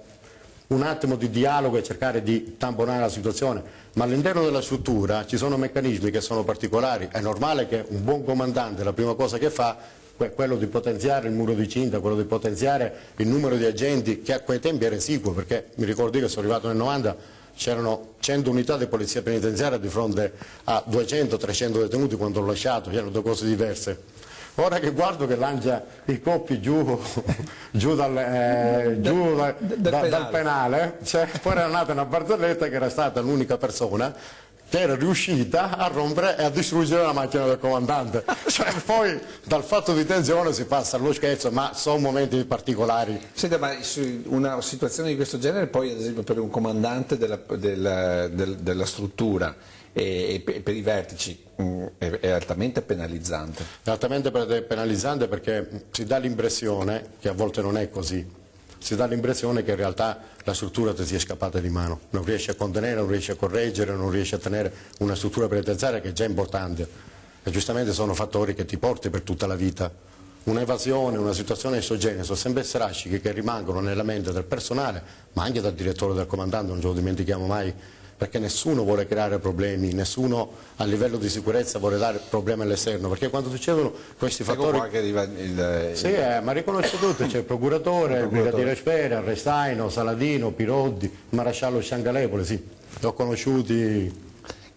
un attimo di dialogo e cercare di tamponare la situazione, ma all'interno della struttura ci sono meccanismi che sono particolari, è normale che un buon comandante la prima cosa che fa è quello di potenziare il muro di cinta, quello di potenziare il numero di agenti che a quei tempi era esiguo, perché mi ricordo che sono arrivato nel 90, c'erano 100 unità di polizia penitenziaria di fronte a 200-300 detenuti quando l'ho lasciato, c'erano 2 cose diverse. Ora che guardo che lancia i coppi giù dal penale, poi era nata una barzelletta che era stata l'unica persona che era riuscita a rompere e a distruggere la macchina del comandante. Poi dal fatto di tensione si passa allo scherzo, ma sono momenti particolari. Senta, ma una situazione di questo genere poi ad esempio per un comandante della struttura e per i vertici è altamente penalizzante. È altamente penalizzante perché si dà l'impressione, che a volte non è così, si dà l'impressione che in realtà la struttura ti sia scappata di mano, non riesci a contenere, non riesci a correggere, non riesci a tenere una struttura penitenziaria che è già importante e giustamente sono fattori che ti porti per tutta la vita. Un'evasione, una situazione esogenea sono sempre strascichi che rimangono nella mente del personale, ma anche del direttore, del comandante, non ce lo dimentichiamo mai, perché nessuno vuole creare problemi, nessuno a livello di sicurezza vuole dare problemi all'esterno, perché quando succedono questi fattori... Ecco qua che arriva Sì, ma riconosce tutto, c'è il procuratore, il brigadiere Spera, Restaino, Saladino, Piroddi, il maresciallo Sciangalepole, sì, li ho conosciuti...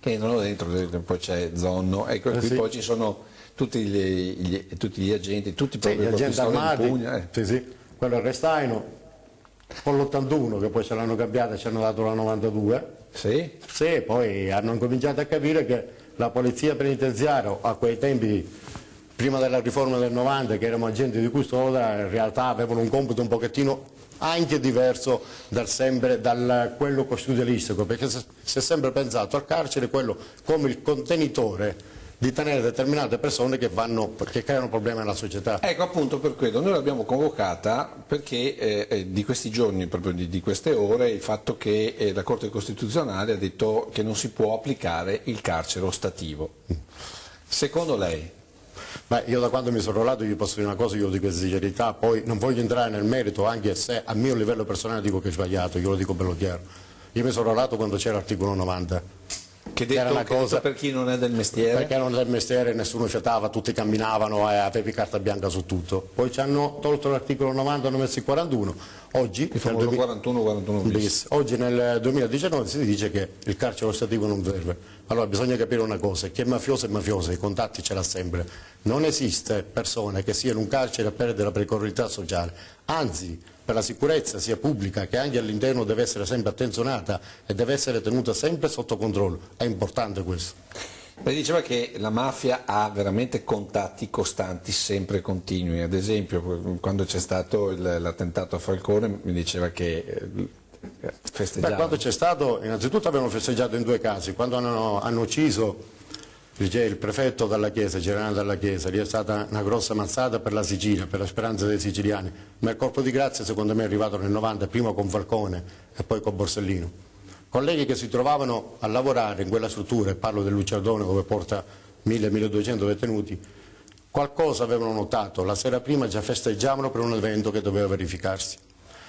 Che non ho dentro, poi c'è Zonno, ecco, qui sì. Poi ci sono tutti gli agenti, tutti Sì, gli agenti armati, in pugno, sì, sì. Quello è Restaino, con l'81 che poi ce l'hanno cambiata, ci hanno dato la 92. Sì? Sì, poi hanno cominciato a capire che la polizia penitenziaria a quei tempi, prima della riforma del 90, che erano agenti di custodia, in realtà avevano un compito un pochettino anche diverso da quello costituzionalistico, perché si è sempre pensato al carcere quello come il contenitore di tenere determinate persone che creano problemi alla società. Ecco, appunto per quello noi l'abbiamo convocata perché di questi giorni, proprio di queste ore, il fatto che la Corte Costituzionale ha detto che non si può applicare il carcere ostativo. Secondo lei? Beh, io da quando mi sono rollato vi posso dire una cosa, io lo dico con sincerità, poi non voglio entrare nel merito, anche se a mio livello personale dico che è sbagliato, io lo dico bello chiaro. Io mi sono rollato quando c'era l'articolo 90. Che detto per chi non è del mestiere? Perché non è del mestiere, nessuno fiatava, tutti camminavano e avevi carta bianca su tutto. Poi ci hanno tolto l'articolo 90, hanno messo il 41. Oggi, il famoso 41 bis. Oggi nel 2019 si dice che il carcere ostativo non serve. Allora bisogna capire una cosa, che mafioso è mafioso, i contatti ce l'ha sempre. Non esiste persone che siano in un carcere a perdere la precarietà sociale, anzi per la sicurezza sia pubblica che anche all'interno deve essere sempre attenzionata e deve essere tenuta sempre sotto controllo, è importante questo. Lei diceva che la mafia ha veramente contatti costanti, sempre continui, ad esempio quando c'è stato l'attentato a Falcone mi diceva che festeggiavano. Quando c'è stato, innanzitutto avevano festeggiato in due casi, quando hanno ucciso il prefetto dalla Chiesa, il generale dalla Chiesa, lì è stata una grossa mazzata per la Sicilia, per la speranza dei siciliani, ma il colpo di grazia secondo me è arrivato nel 90, prima con Falcone e poi con Borsellino. Colleghi che si trovavano a lavorare in quella struttura, e parlo del Luciardone dove porta 1000-1200 detenuti, qualcosa avevano notato, la sera prima già festeggiavano per un evento che doveva verificarsi.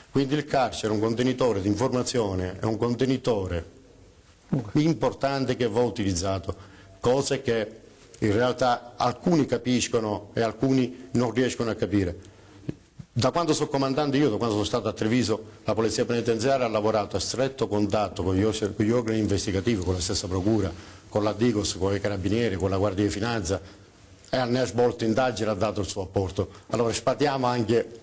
Quindi il carcere è un contenitore di informazione, è un contenitore importante che va utilizzato. Cose che in realtà alcuni capiscono e alcuni non riescono a capire. Da quando sono comandante io, da quando sono stato a Treviso, la polizia penitenziaria ha lavorato a stretto contatto con gli organi investigativi, con la stessa procura, con la Digos, con i carabinieri, con la Guardia di Finanza e ne ha svolto indagini e ha dato il suo apporto. Allora spatiamo anche...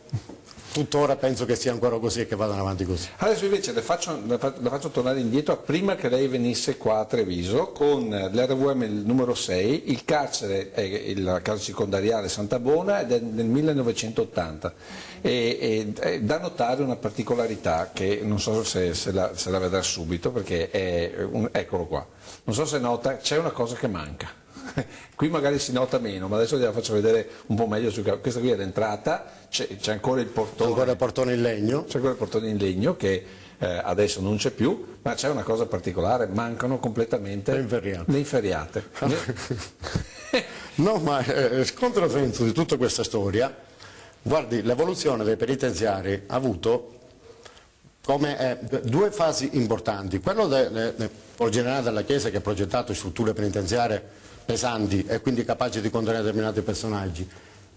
Tuttora penso che sia ancora così e che vadano avanti così. Adesso invece la faccio tornare indietro a prima che lei venisse qua a Treviso con l'RVM numero 6, il carcere circondariale Santa Bona ed è del 1980 e da notare una particolarità che non so se la vedrà subito perché eccolo qua, non so se nota, c'è una cosa che manca. Qui magari si nota meno, ma adesso gliela faccio vedere un po' meglio. Questa qui è l'entrata, c'è ancora il portone. C'è ancora il portone in legno. C'è ancora il portone in legno che adesso non c'è più, ma c'è una cosa particolare, mancano completamente le inferriate. No, ma il controsenso di tutta questa storia, guardi, l'evoluzione dei penitenziari ha avuto come due fasi importanti. Quello del generale della Chiesa che ha progettato strutture penitenziarie pesanti e quindi capaci di contenere determinati personaggi,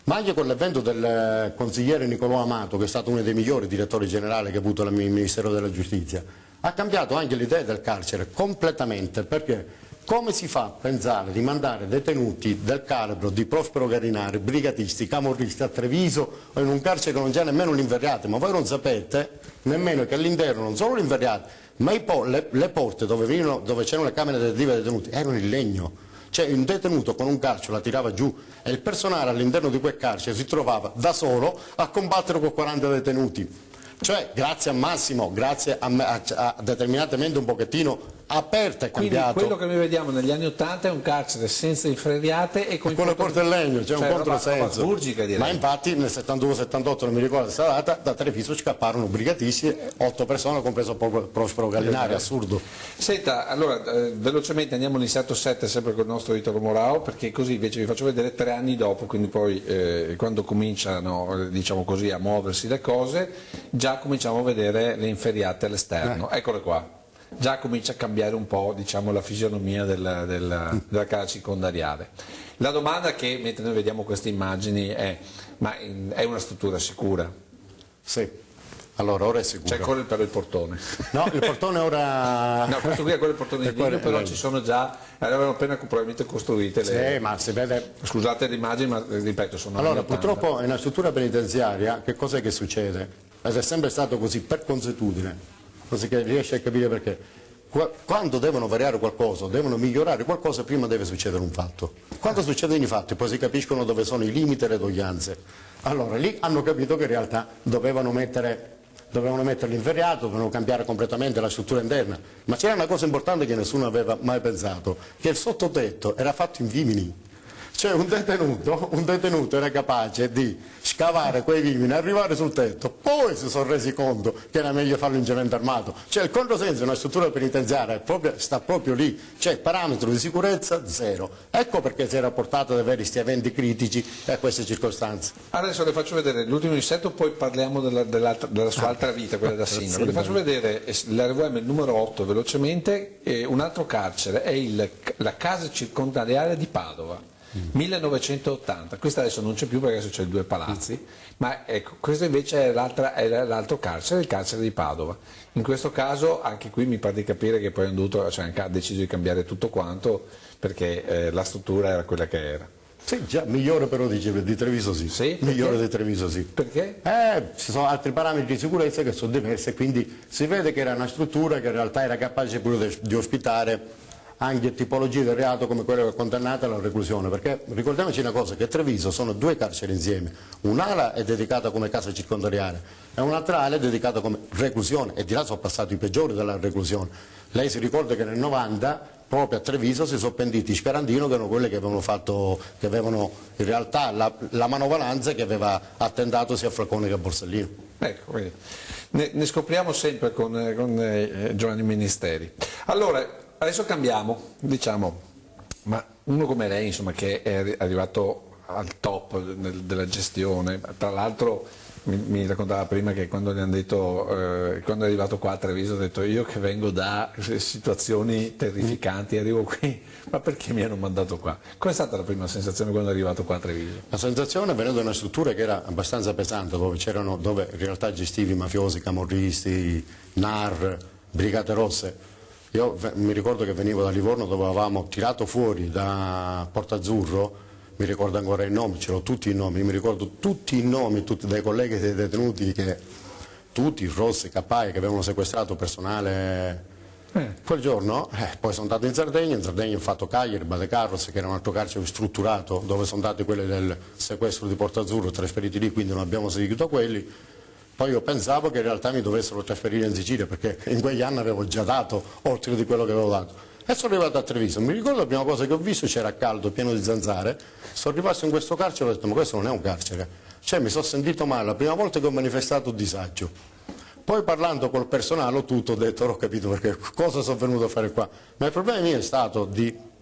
ma anche con l'avvento del consigliere Nicolò Amato, che è stato uno dei migliori direttori generali che ha avuto il Ministero della Giustizia, ha cambiato anche l'idea del carcere completamente, perché come si fa a pensare di mandare detenuti del calibro di Prospero Garinari, brigatisti, camorristi a Treviso o in un carcere che non c'è nemmeno l'inverriate, ma voi non sapete nemmeno che all'interno non solo l'inverriate, ma le porte dove c'erano le camere detentive dei detenuti erano in legno. Cioè un detenuto con un calcio la tirava giù e il personale all'interno di quel carcere si trovava da solo a combattere con 40 detenuti. Cioè grazie a Massimo, grazie a determinatamente un pochettino aperta e Quindi cambiato. quello che noi vediamo negli anni 80 è un carcere senza inferiate e con le porte in legno, c'è un controsenso. Ma infatti nel 72-78, non mi ricordo questa data, da Treviso scapparono brigatissimi, 8 persone, compreso Prospero Gallinari, assurdo. Senta, allora velocemente andiamo all'inserto 7 sempre con il nostro Vittorio Morao, perché così invece vi faccio vedere 3 anni dopo, quindi poi quando cominciano, diciamo così, a muoversi le cose, già cominciamo a vedere le inferiate all'esterno. Eccole qua. Già comincia a cambiare un po', diciamo, la fisionomia della casa circondariale. La domanda che, mentre noi vediamo queste immagini, è: ma è una struttura sicura? Sì, allora ora è sicura. C'è ancora però il portone. No, il portone ora... No, questo qui è quello il portone di legno, però ci sono già, avevano appena probabilmente costruite le... Sì, ma si vede... Scusate l'immagine, ma ripeto, sono... Allora, purtroppo in una struttura penitenziaria che cos'è che succede? Ed è sempre stato così per consuetudine. Così che riesce a capire perché. Quando devono variare qualcosa, devono migliorare qualcosa, prima deve succedere un fatto. Quando succedono i fatti, poi si capiscono dove sono i limiti e le doglianze. Allora, lì hanno capito che in realtà dovevano mettere l'inferiato, dovevano cambiare completamente la struttura interna. Ma c'era una cosa importante che nessuno aveva mai pensato, che il sottotetto era fatto in vimini. Cioè un detenuto era capace di scavare quei vimini, arrivare sul tetto, poi si sono resi conto che era meglio farlo in cemento armato. Cioè il controsenso in una struttura penitenziaria sta proprio lì, cioè parametro di sicurezza zero. Ecco perché si era portato ad avere questi eventi critici e a queste circostanze. Adesso le faccio vedere l'ultimo insetto, poi parliamo della sua altra vita, quella da sindaco. Le faccio vedere l'RVM numero 8 velocemente, un altro carcere, è la casa circondariale di Padova. 1980, questa adesso non c'è più perché adesso c'è 2 palazzi, ma ecco, questo invece è l'altro carcere, il carcere di Padova. In questo caso anche qui mi pare di capire che poi ha deciso di cambiare tutto quanto perché la struttura era quella che era. Sì, già migliore però di Treviso sì. Sì? Migliore di Treviso sì. Perché? Ci sono altri parametri di sicurezza che sono diversi e quindi si vede che era una struttura che in realtà era capace pure di ospitare anche tipologie di reato come quella che è condannata alla reclusione, perché ricordiamoci una cosa, che a Treviso sono 2 carceri insieme, un'ala è dedicata come casa circondariale e un'altra ala è dedicata come reclusione e di là sono passati i peggiori della reclusione. Lei si ricorda che nel 90 proprio a Treviso si sono pentiti Scarandino, che erano quelli che avevano in realtà la manovalanza che aveva attentato sia a Falcone che a Borsellino. Ecco, quindi ne scopriamo sempre con Giovanni Ministeri. Allora, adesso cambiamo, diciamo, ma uno come lei, insomma, che è arrivato al top della gestione, tra l'altro mi raccontava prima che quando gli hanno detto, quando è arrivato qua a Treviso, ha detto: io che vengo da situazioni terrificanti, arrivo qui, ma perché mi hanno mandato qua? Com'è stata la prima sensazione quando è arrivato qua a Treviso? La sensazione venendo da una struttura che era abbastanza pesante, dove in realtà gestivi mafiosi, camorristi, NAR, Brigate Rosse. Io mi ricordo che venivo da Livorno dove avevamo tirato fuori da Portazzurro, mi ricordo ancora i nomi, c'erano tutti i nomi, mi ricordo tutti i nomi, tutti dei colleghi dei detenuti, tutti, Rossi, Capai, che avevano sequestrato personale quel giorno. Poi sono andato in Sardegna ho fatto Cagliari, Badecarros, che era un altro carcere strutturato, dove sono andati quelli del sequestro di Portazzurro, trasferiti lì, quindi non abbiamo seguito quelli. Poi io pensavo che in realtà mi dovessero trasferire in Sicilia perché in quegli anni avevo già dato oltre di quello che avevo dato. E sono arrivato a Treviso, mi ricordo la prima cosa che ho visto, c'era caldo, pieno di zanzare, sono arrivato in questo carcere e ho detto: ma questo non è un carcere. Cioè mi sono sentito male, la prima volta che ho manifestato disagio. Poi parlando col personale ho detto: ho capito perché, cosa sono venuto a fare qua. Ma il problema mio è stato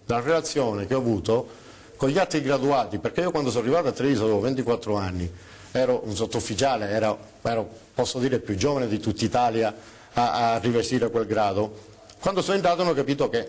la relazione che ho avuto con gli altri graduati, perché io quando sono arrivato a Treviso avevo 24 anni. Ero un sottufficiale, ero, posso dire, il più giovane di tutta Italia a rivestire quel grado. Quando sono entrato ho capito che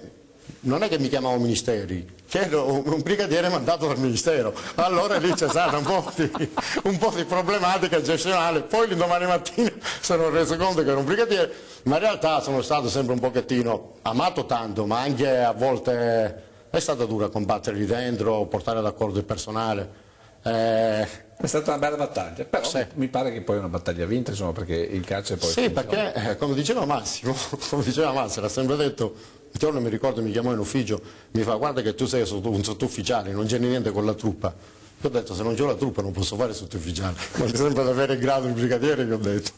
non è che mi chiamavo Ministeri, che ero un brigadiere mandato dal Ministero. Allora lì c'è stata un po' di problematica gestionale. Poi l'indomani mattina sono reso conto che ero un brigadiere, ma in realtà sono stato sempre un pochettino amato tanto, ma anche a volte è stata dura combattere lì dentro, portare d'accordo il personale. È stata una bella battaglia, però sì, mi pare che poi è una battaglia vinta, insomma, perché il calcio poi... Sì, perché come diceva Massimo, ha sempre detto, un giorno mi ricordo, mi chiamò in ufficio, mi fa: guarda che tu sei un sottufficiale, non c'è niente con la truppa. Io ho detto: se non c'ho la truppa non posso fare sottufficiale, ma sempre ad avere il grado di brigadiere, gli ho detto.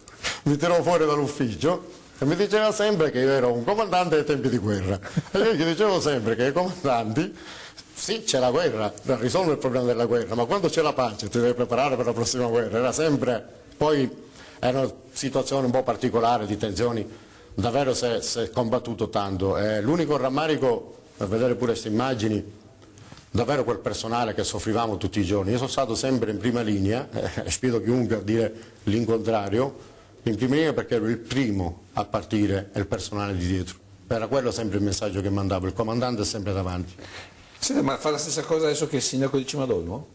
Mi tirò fuori dall'ufficio e mi diceva sempre che io ero un comandante ai tempi di guerra. E io gli dicevo sempre che i comandanti, sì, c'è la guerra, risolve il problema della guerra, ma quando c'è la pace ti devi preparare per la prossima guerra. Era sempre, poi era una situazione un po' particolare di tensioni, davvero si è combattuto tanto. L'unico rammarico, per vedere pure queste immagini, davvero quel personale che soffrivamo tutti i giorni. Io sono stato sempre in prima linea, e sfido chiunque a dire l'incontrario, in prima linea perché ero il primo a partire e il personale di dietro. Era quello sempre il messaggio che mandavo, il comandante è sempre davanti. Senta, ma fa la stessa cosa adesso che il sindaco di Cimadolmo?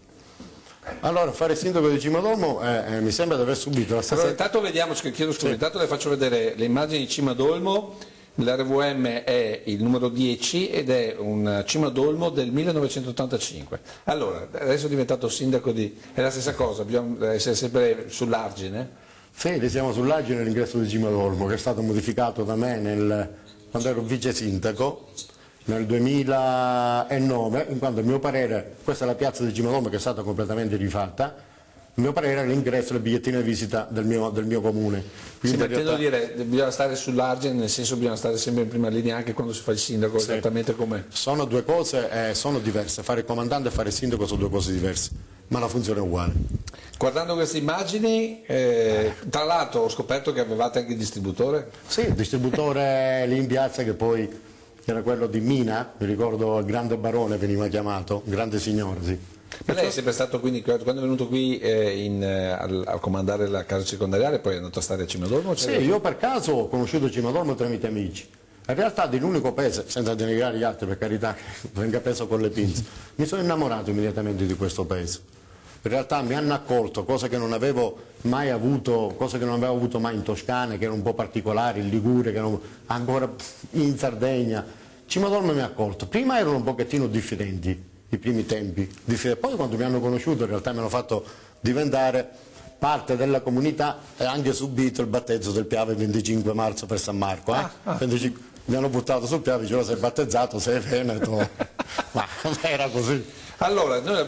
Allora, fare il sindaco di Cimadolmo mi sembra di aver subito la stessa... Allora, intanto vediamo, chiedo scusa, intanto le faccio vedere le immagini di Cimadolmo. L'RVM è il numero 10 ed è un Cimadolmo del 1985. Allora, adesso è diventato sindaco di... è la stessa cosa, bisogna essere sempre sull'argine? Sì, siamo sull'argine dell'ingresso di Cimadolmo, che è stato modificato da me quando ero vice sindaco nel 2009, in quanto a mio parere, questa è la piazza di Cimadolmo che è stata completamente rifatta, a mio parere era l'ingresso e le bigliettine di visita del mio comune. Quindi sì, ma intendo dire, bisogna stare sull'argine, nel senso bisogna stare sempre in prima linea anche quando si fa il sindaco, sì. Esattamente come... Sono due cose, sono diverse, fare il comandante e fare il sindaco sono due cose diverse, ma la funzione è uguale. Guardando queste immagini, tra l'altro ho scoperto che avevate anche il distributore? Sì, il distributore lì in piazza che poi era quello di Mina, mi ricordo il grande barone veniva chiamato, grande signore, sì. Ma lei è sempre stato quindi, quando è venuto qui a comandare la casa circondariale, poi è andato a stare a Cimadolmo? Sì, io per caso ho conosciuto Cimadolmo tramite amici. In realtà dell'unico paese, senza denigrare gli altri per carità, venga preso con le pinze, mi sono innamorato immediatamente di questo paese. In realtà mi hanno accolto, cose che non avevo mai avuto, cose che non avevo avuto mai in Toscana, che erano un po' particolari, in Liguria, che erano ancora in Sardegna. Cimadolmo mi ha accolto. Prima erano un pochettino diffidenti, i primi tempi, poi quando mi hanno conosciuto in realtà mi hanno fatto diventare parte della comunità e anche subito il battezzo del Piave il 25 marzo per San Marco. Mi hanno buttato sul Piave, dicevano sei battezzato, sei veneto, ma era così. Allora, noi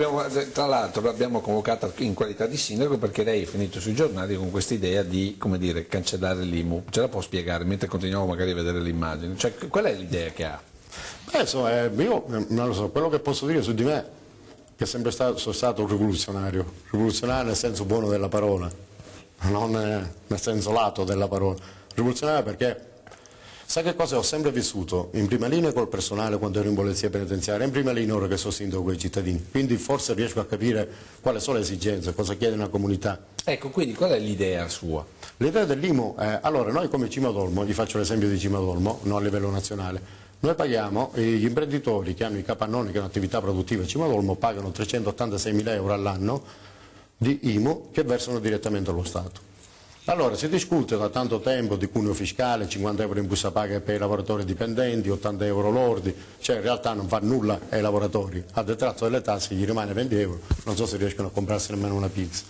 tra l'altro l'abbiamo convocata in qualità di sindaco perché lei è finito sui giornali con questa idea di, come dire, cancellare l'IMU. Ce la può spiegare mentre continuiamo magari a vedere le immagini? Cioè, qual è l'idea che ha? Io non lo so, quello che posso dire su di me è che sono stato un rivoluzionario nel senso buono della parola, non nel senso lato della parola. Rivoluzionario perché, sai che cosa ho sempre vissuto? In prima linea col personale quando ero in polizia penitenziaria, in prima linea ora che sono sindaco con i cittadini, quindi forse riesco a capire quali sono le esigenze, cosa chiede una comunità. Ecco, quindi qual è l'idea sua? L'idea dell'IMU, allora noi come Cimadolmo, gli faccio l'esempio di Cimadolmo, non a livello nazionale, noi paghiamo, gli imprenditori che hanno i capannoni, che hanno attività produttive a Cimadolmo, pagano 386.000 euro all'anno di IMU che versano direttamente allo Stato. Allora si discute da tanto tempo di cuneo fiscale, 50 euro in busta paga per i lavoratori dipendenti, 80 euro lordi, cioè in realtà non fa nulla ai lavoratori, a detratto delle tasse gli rimane 20 euro, non so se riescono a comprarsi nemmeno una pizza.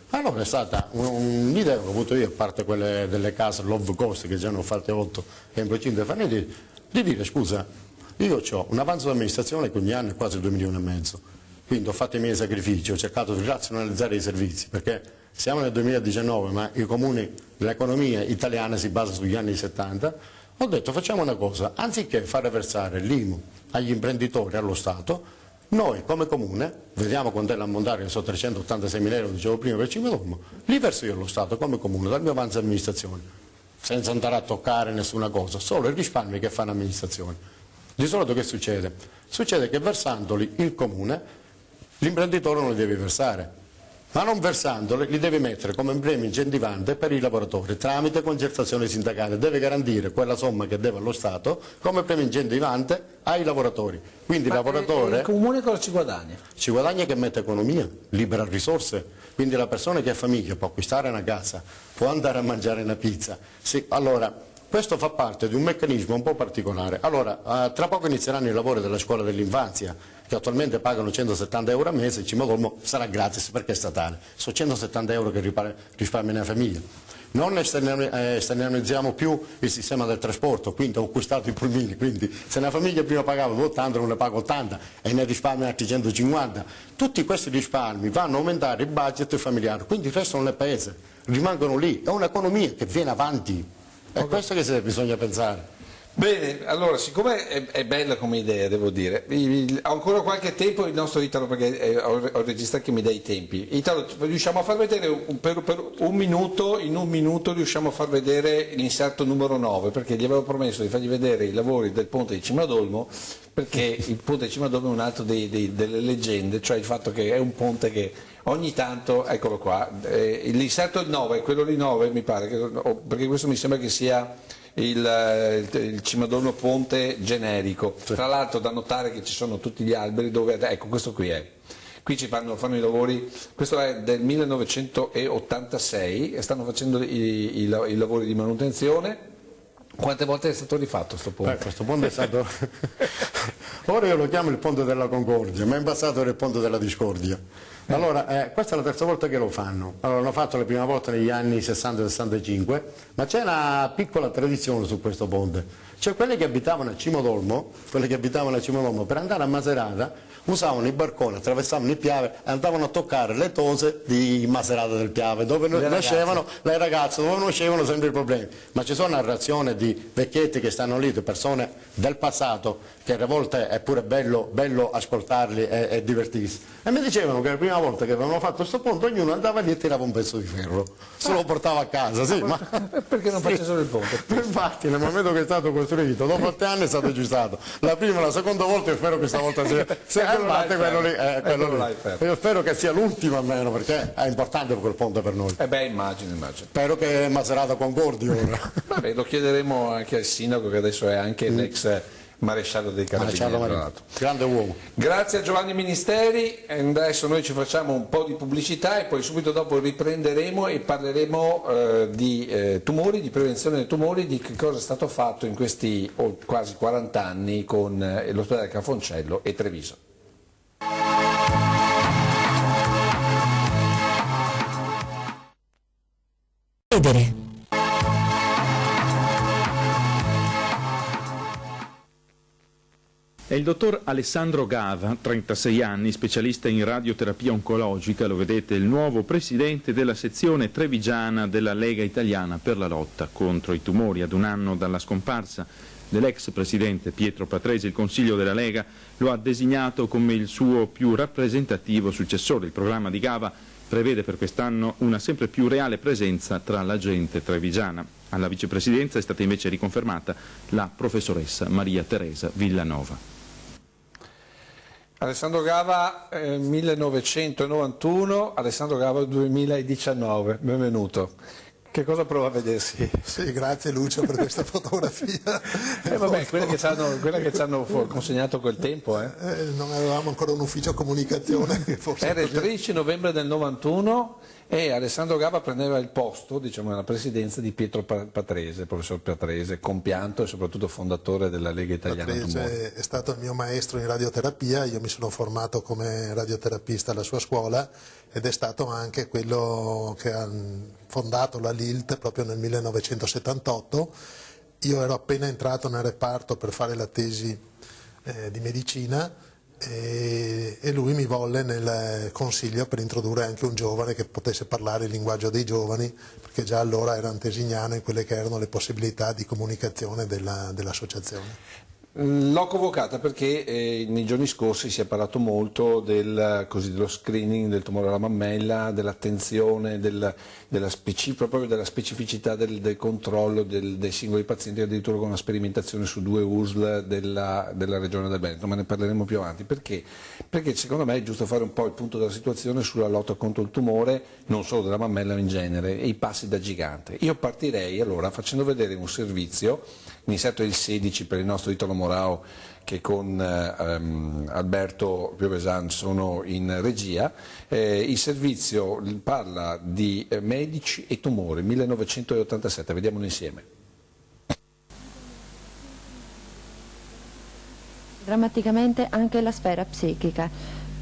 Allora è stata un'idea che ho avuto io, a parte quelle delle case low cost che già ne ho fatte 8 e in procinto di farne, di dire scusa, io ho un avanzo d'amministrazione che ogni anno è quasi 2,5 milioni, quindi ho fatto i miei sacrifici, ho cercato di razionalizzare i servizi, perché siamo nel 2019 ma i comuni, l'economia italiana si basa sugli anni 70, ho detto facciamo una cosa, anziché fare versare l'IMU agli imprenditori, allo Stato, noi come comune, vediamo quanto è l'ammontare, che sono 386.000 euro, dicevo prima per Cimadolmo, li verso io allo Stato come comune, dal mio avanzo d'amministrazione, senza andare a toccare nessuna cosa, solo i risparmi che fa l'amministrazione. Di solito che succede? Succede che versandoli il comune, l'imprenditore non li deve versare, ma non versandoli li deve mettere come premio incentivante per i lavoratori, tramite concertazione sindacale, deve garantire quella somma che deve allo Stato come premio incentivante ai lavoratori. Quindi il lavoratore... Il comune cosa ci guadagna? Ci guadagna che mette economia, libera risorse, quindi la persona che ha famiglia può acquistare una casa, può andare a mangiare una pizza. Sì, allora, questo fa parte di un meccanismo un po' particolare. Allora, tra poco inizieranno i lavori della scuola dell'infanzia, che attualmente pagano 170 euro a mese, Cimadolmo sarà gratis perché è statale. Sono 170 euro che risparmia una famiglia. Non esternalizziamo più il sistema del trasporto, quindi ho acquistato i pulmini, quindi se una famiglia prima pagava 80 non ne paga 80 e ne risparmia altri 150. Tutti questi risparmi vanno a aumentare il budget familiare, quindi restano nel paese, rimangono lì, è un'economia che viene avanti. È questo che bisogna pensare. Bene, allora, siccome è bella come idea, devo dire, ho ancora qualche tempo il nostro Italo, perché ho registrato che mi dai i tempi. Italo, riusciamo a far vedere per un minuto, in un minuto riusciamo a far vedere l'inserto numero 9, perché gli avevo promesso di fargli vedere i lavori del ponte di Cimadolmo, perché il ponte di Cimadolmo è un altro delle leggende, cioè il fatto che è un ponte che ogni tanto, eccolo qua, l'inserto 9, quello di 9 mi pare, perché questo mi sembra che sia il Cimadolmo ponte generico. Tra l'altro da notare che ci sono tutti gli alberi dove, ecco questo qui è. Qui ci fanno i lavori, questo è del 1986 e stanno facendo i lavori di manutenzione. Quante volte è stato rifatto questo ponte? Questo ponte è stato... Ora io lo chiamo il ponte della Concordia, ma in passato era il ponte della Discordia. Allora, questa è la terza volta che lo fanno. Allora, l'hanno fatto la prima volta negli anni 60-65, ma c'è una piccola tradizione su questo ponte. Cioè quelli che abitavano a Cimodolmo, per andare a Macerata, usavano i barconi, attraversavano il Piave e andavano a toccare le tose di Macerata del Piave, dove nascevano le ragazze, dove nascevano sempre i problemi. Ma ci sono narrazioni di vecchietti che stanno lì, di persone del passato, che a volte è pure bello ascoltarli e divertirsi. E mi dicevano che la prima volta che avevano fatto questo ponte ognuno andava lì e tirava un pezzo di ferro, se lo portava a casa, sì, ma... Perché non faceva solo il ponte? Infatti nel momento che è stato costruito, dopo 8 anni è stato aggiustato, la prima e la seconda volta, e spero che stavolta sia quello lì. Io spero che sia l'ultimo almeno, perché è importante quel ponte per noi. Immagino. Spero che Macerata concordi ora. Vabbè, lo chiederemo anche al sindaco, che adesso è anche l'ex maresciallo dei Carabinieri. Grande uomo. Grazie a Giovanni Ministeri. Adesso noi ci facciamo un po' di pubblicità e poi subito dopo riprenderemo e parleremo di tumori, di prevenzione dei tumori, di che cosa è stato fatto in questi quasi 40 anni con l'ospedale Cafoncello e Treviso. È il dottor Alessandro Gava, 36 anni, specialista in radioterapia oncologica, lo vedete, il nuovo presidente della sezione trevigiana della Lega Italiana per la lotta contro i tumori. Ad un anno dalla scomparsa dell'ex presidente Pietro Patrese, il Consiglio della Lega lo ha designato come il suo più rappresentativo successore. Il programma di Gava prevede per quest'anno una sempre più reale presenza tra la gente trevigiana. Alla vicepresidenza è stata invece riconfermata la professoressa Maria Teresa Villanova. Alessandro Gava 1991, Alessandro Gava 2019, benvenuto. Che cosa prova a vedersi? Sì, grazie Lucio per questa fotografia. Vabbè, quella che ci hanno consegnato quel tempo. Non avevamo ancora un ufficio comunicazione. Era il 13 novembre del 91 e Alessandro Gava prendeva il posto, diciamo, nella presidenza di Pietro Patrese, il professor Patrese, compianto e soprattutto fondatore della Lega Italiana Tumori. Patrese è stato il mio maestro in radioterapia, io mi sono formato come radioterapista alla sua scuola ed è stato anche quello che ha fondato la LILT proprio nel 1978. Io ero appena entrato nel reparto per fare la tesi di medicina e lui mi volle nel consiglio per introdurre anche un giovane che potesse parlare il linguaggio dei giovani, perché già allora era antesignano in quelle che erano le possibilità di comunicazione dell'associazione. L'ho convocata perché nei giorni scorsi si è parlato molto dello screening del tumore alla mammella, dell'attenzione, proprio della specificità del controllo dei singoli pazienti, addirittura con una sperimentazione su 2 USL della regione del Veneto, ma ne parleremo più avanti. Perché? Perché secondo me è giusto fare un po' il punto della situazione sulla lotta contro il tumore, non solo della mammella ma in genere, e i passi da gigante. Io partirei allora facendo vedere un servizio. L'inserto è il 16 per il nostro Italo Morao, che con Alberto Piovesan sono in regia. Il servizio parla di medici e tumore, 1987, vediamolo insieme. Drammaticamente anche la sfera psichica.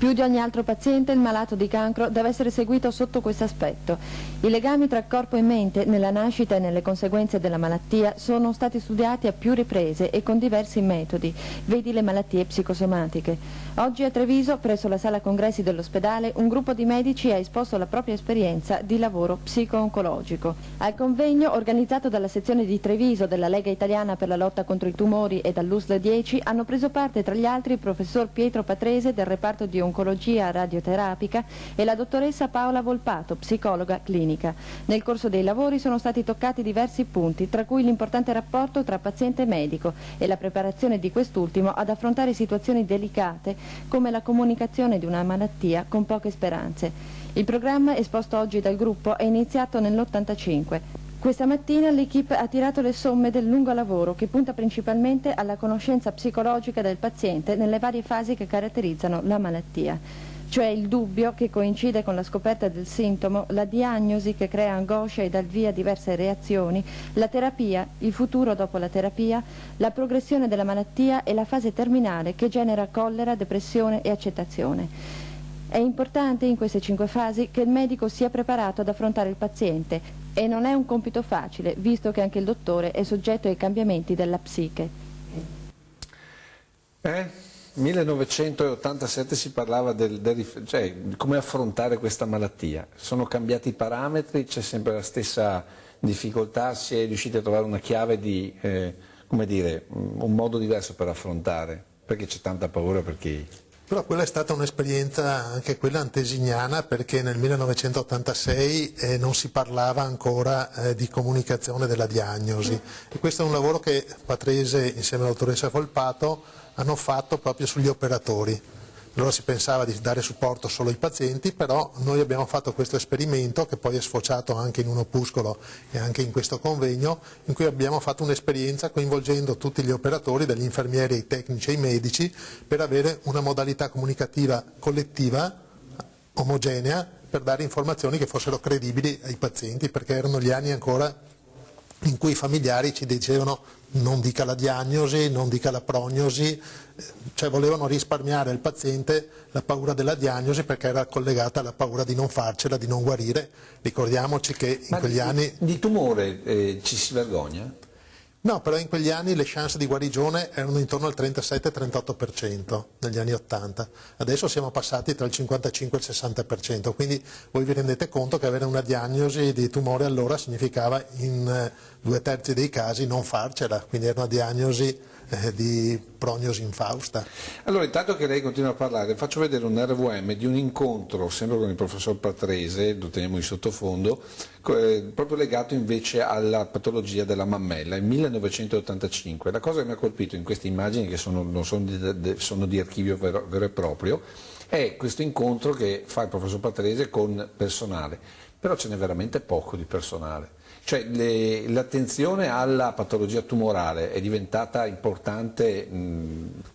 Più di ogni altro paziente, il malato di cancro deve essere seguito sotto questo aspetto. I legami tra corpo e mente nella nascita e nelle conseguenze della malattia sono stati studiati a più riprese e con diversi metodi, vedi le malattie psicosomatiche. Oggi a Treviso, presso la sala congressi dell'ospedale, un gruppo di medici ha esposto la propria esperienza di lavoro psico-oncologico. Al convegno, organizzato dalla sezione di Treviso della Lega Italiana per la lotta contro i tumori e dall'USL 10, hanno preso parte tra gli altri il professor Pietro Patrese del reparto di oncologia radioterapica e la dottoressa Paola Volpato, psicologa clinica. Nel corso dei lavori sono stati toccati diversi punti, tra cui l'importante rapporto tra paziente e medico e la preparazione di quest'ultimo ad affrontare situazioni delicate come la comunicazione di una malattia con poche speranze. Il programma esposto oggi dal gruppo è iniziato nell'85. Questa mattina l'equipe ha tirato le somme del lungo lavoro che punta principalmente alla conoscenza psicologica del paziente nelle varie fasi che caratterizzano la malattia, cioè il dubbio che coincide con la scoperta del sintomo, la diagnosi che crea angoscia e dà il via a diverse reazioni, la terapia, il futuro dopo la terapia, la progressione della malattia e la fase terminale che genera collera, depressione e accettazione. È importante in queste 5 fasi che il medico sia preparato ad affrontare il paziente e non è un compito facile, visto che anche il dottore è soggetto ai cambiamenti della psiche. 1987 si parlava cioè, come affrontare questa malattia. Sono cambiati i parametri, c'è sempre la stessa difficoltà, si è riusciti a trovare una chiave di, come dire, un modo diverso per affrontare, perché c'è tanta paura per chi... Però quella è stata un'esperienza anche quella antesignana, perché nel 1986 non si parlava ancora di comunicazione della diagnosi, e questo è un lavoro che Patrese insieme alla dottoressa Volpato hanno fatto proprio sugli operatori. Allora si pensava di dare supporto solo ai pazienti, però noi abbiamo fatto questo esperimento che poi è sfociato anche in un opuscolo e anche in questo convegno, in cui abbiamo fatto un'esperienza coinvolgendo tutti gli operatori, dagli infermieri ai tecnici ai medici, per avere una modalità comunicativa collettiva, omogenea, per dare informazioni che fossero credibili ai pazienti, perché erano gli anni ancora in cui i familiari ci dicevano non dica la diagnosi, non dica la prognosi, cioè volevano risparmiare al paziente la paura della diagnosi perché era collegata alla paura di non farcela, di non guarire. Ricordiamoci che in quegli anni... Di tumore ci si vergogna? No, però in quegli anni le chance di guarigione erano intorno al 37-38% negli anni 80, adesso siamo passati tra il 55 e il 60%, quindi voi vi rendete conto che avere una diagnosi di tumore allora significava in 2/3 dei casi non farcela, quindi era una diagnosi di prognosi infausta. Allora, intanto che lei continua a parlare, faccio vedere un RVM di un incontro, sempre con il professor Patrese, lo teniamo in sottofondo, proprio legato invece alla patologia della mammella, nel 1985. La cosa che mi ha colpito in queste immagini, che sono di archivio vero e proprio, è questo incontro che fa il professor Patrese con personale, però ce n'è veramente poco di personale. Cioè l'attenzione alla patologia tumorale è diventata importante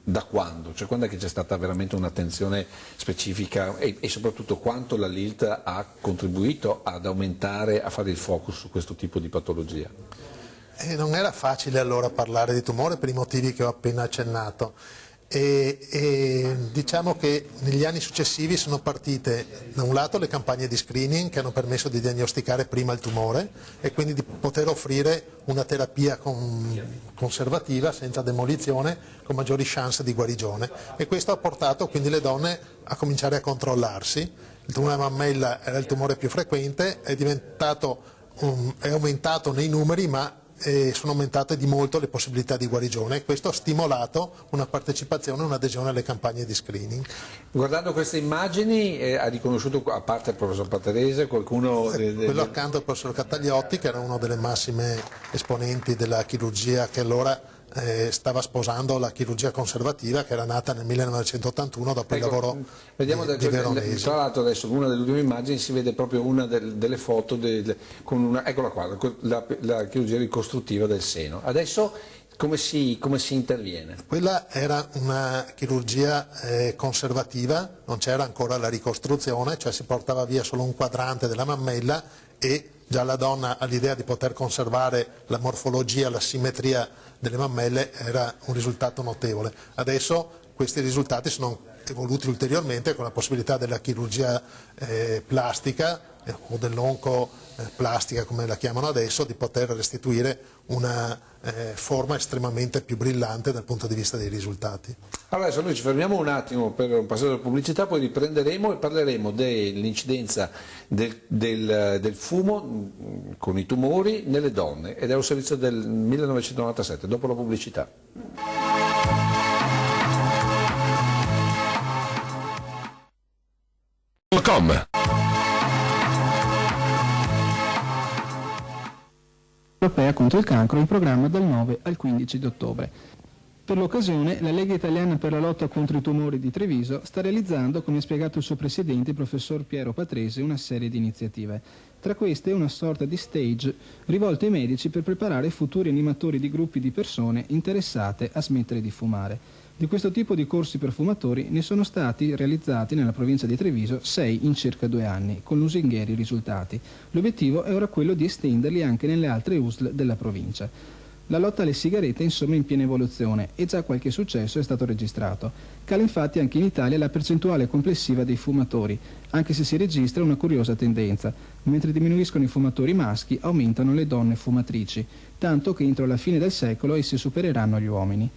da quando? Cioè quando è che c'è stata veramente un'attenzione specifica e soprattutto quanto la LILT ha contribuito ad aumentare, a fare il focus su questo tipo di patologia? Non era facile allora parlare di tumore per i motivi che ho appena accennato. E diciamo che negli anni successivi sono partite da un lato le campagne di screening che hanno permesso di diagnosticare prima il tumore e quindi di poter offrire una terapia conservativa senza demolizione con maggiori chance di guarigione, e questo ha portato quindi le donne a cominciare a controllarsi. Il tumore alla mammella era il tumore più frequente, è aumentato nei numeri, ma sono aumentate di molto le possibilità di guarigione, e questo ha stimolato una partecipazione e un'adesione alle campagne di screening. Guardando queste immagini ha riconosciuto, a parte il professor Patrese, qualcuno... Quello accanto al professor Cataliotti, che era uno delle massime esponenti della chirurgia, che allora stava sposando la chirurgia conservativa, che era nata nel 1981 dopo il lavoro di Veronesi. Tra l'altro adesso in una delle ultime immagini si vede proprio una delle foto con una, eccola qua, la chirurgia ricostruttiva del seno. Adesso come si interviene? Quella era una chirurgia conservativa, non c'era ancora la ricostruzione, cioè si portava via solo un quadrante della mammella e già la donna all'idea di poter conservare la morfologia, la simmetria delle mammelle era un risultato notevole. Adesso questi risultati sono evoluti ulteriormente con la possibilità della chirurgia plastica o dell'oncoplastica, come la chiamano adesso, di poter restituire una forma estremamente più brillante dal punto di vista dei risultati. Allora adesso noi ci fermiamo un attimo per un passaggio di pubblicità, poi riprenderemo e parleremo dell'incidenza del fumo con i tumori nelle donne, ed è un servizio del 1997, dopo la pubblicità. Europea contro il cancro in programma dal 9 al 15 di ottobre. Per l'occasione la Lega Italiana per la lotta contro i tumori di Treviso sta realizzando, come ha spiegato il suo presidente, il professor Piero Patrese, una serie di iniziative. Tra queste una sorta di stage rivolto ai medici per preparare futuri animatori di gruppi di persone interessate a smettere di fumare. Di questo tipo di corsi per fumatori ne sono stati realizzati nella provincia di Treviso 6 in circa 2 anni, con lusinghieri risultati. L'obiettivo è ora quello di estenderli anche nelle altre USL della provincia. La lotta alle sigarette è insomma in piena evoluzione e già qualche successo è stato registrato. Cala infatti anche in Italia la percentuale complessiva dei fumatori, anche se si registra una curiosa tendenza. Mentre diminuiscono i fumatori maschi, aumentano le donne fumatrici, tanto che entro la fine del secolo essi supereranno gli uomini.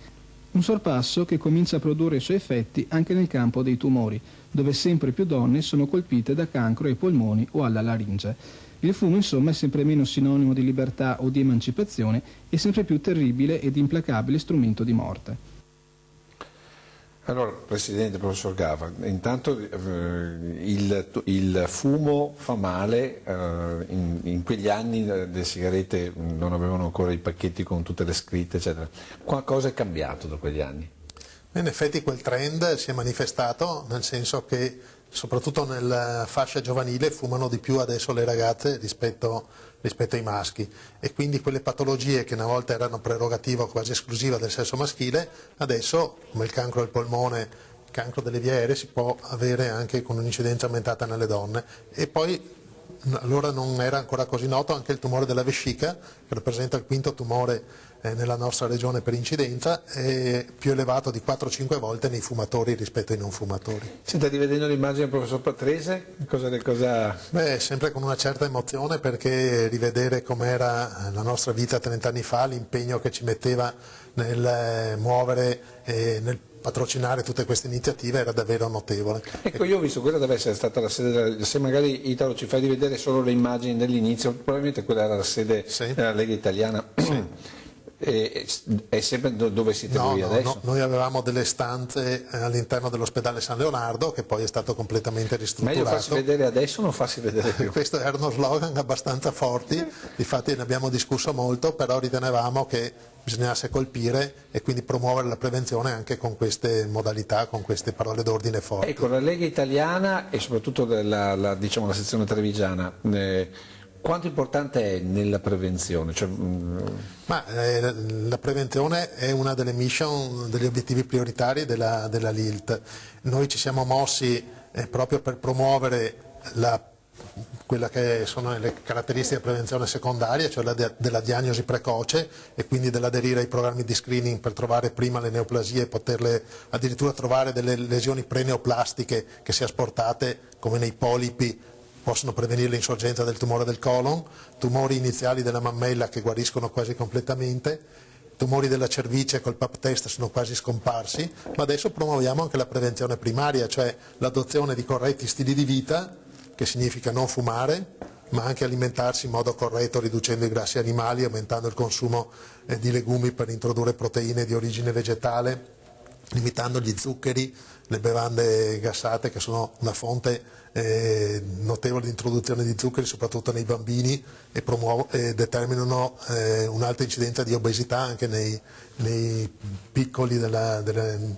Un sorpasso che comincia a produrre i suoi effetti anche nel campo dei tumori, dove sempre più donne sono colpite da cancro ai polmoni o alla laringe. Il fumo, insomma, è sempre meno sinonimo di libertà o di emancipazione e sempre più terribile ed implacabile strumento di morte. Allora, Presidente, professor Gava, intanto il fumo fa male, in quegli anni le sigarette non avevano ancora i pacchetti con tutte le scritte, eccetera. Qualcosa è cambiato da quegli anni? In effetti quel trend si è manifestato, nel senso che soprattutto nella fascia giovanile fumano di più adesso le ragazze rispetto ai maschi, e quindi quelle patologie che una volta erano prerogativa quasi esclusiva del sesso maschile, adesso come il cancro del polmone, il cancro delle vie aeree, si può avere anche con un'incidenza aumentata nelle donne. E poi allora non era ancora così noto anche il tumore della vescica, che rappresenta il quinto tumore nella nostra regione per incidenza, è più elevato di 4-5 volte nei fumatori rispetto ai non fumatori. Senta, rivedendo l'immagine del professor Patrese, cosa... Beh, sempre con una certa emozione, perché rivedere com'era la nostra vita 30 anni fa, l'impegno che ci metteva nel muovere e nel patrocinare tutte queste iniziative era davvero notevole. Ecco, io ho visto, quella deve essere stata la sede, se magari Italo ci fai rivedere solo le immagini dell'inizio, probabilmente quella era la sede della Lega Italiana. Sì. È sempre dove siete voi adesso? No, noi avevamo delle stanze all'interno dell'ospedale San Leonardo, che poi è stato completamente ristrutturato. Meglio farsi vedere adesso o non farsi vedere più? Questo era uno slogan abbastanza forti, infatti ne abbiamo discusso molto, però ritenevamo che bisognasse colpire e quindi promuovere la prevenzione anche con queste modalità, con queste parole d'ordine forti. Ecco, la Lega Italiana e soprattutto la sezione trevigiana, quanto importante è nella prevenzione? La prevenzione è una delle mission, degli obiettivi prioritari della LILT. Noi ci siamo mossi proprio per promuovere quella che sono le caratteristiche di prevenzione secondaria, cioè della diagnosi precoce e quindi dell'aderire ai programmi di screening per trovare prima le neoplasie e poterle addirittura trovare delle lesioni preneoplastiche che, se asportate come nei polipi, possono prevenire l'insorgenza del tumore del colon, tumori iniziali della mammella che guariscono quasi completamente, tumori della cervice col pap test sono quasi scomparsi, ma adesso promuoviamo anche la prevenzione primaria, cioè l'adozione di corretti stili di vita, che significa non fumare, ma anche alimentarsi in modo corretto, riducendo i grassi animali, aumentando il consumo di legumi per introdurre proteine di origine vegetale, limitando gli zuccheri, le bevande gassate, che sono una fonte notevole di introduzione di zuccheri soprattutto nei bambini e determinano un'alta incidenza di obesità anche nei piccoli del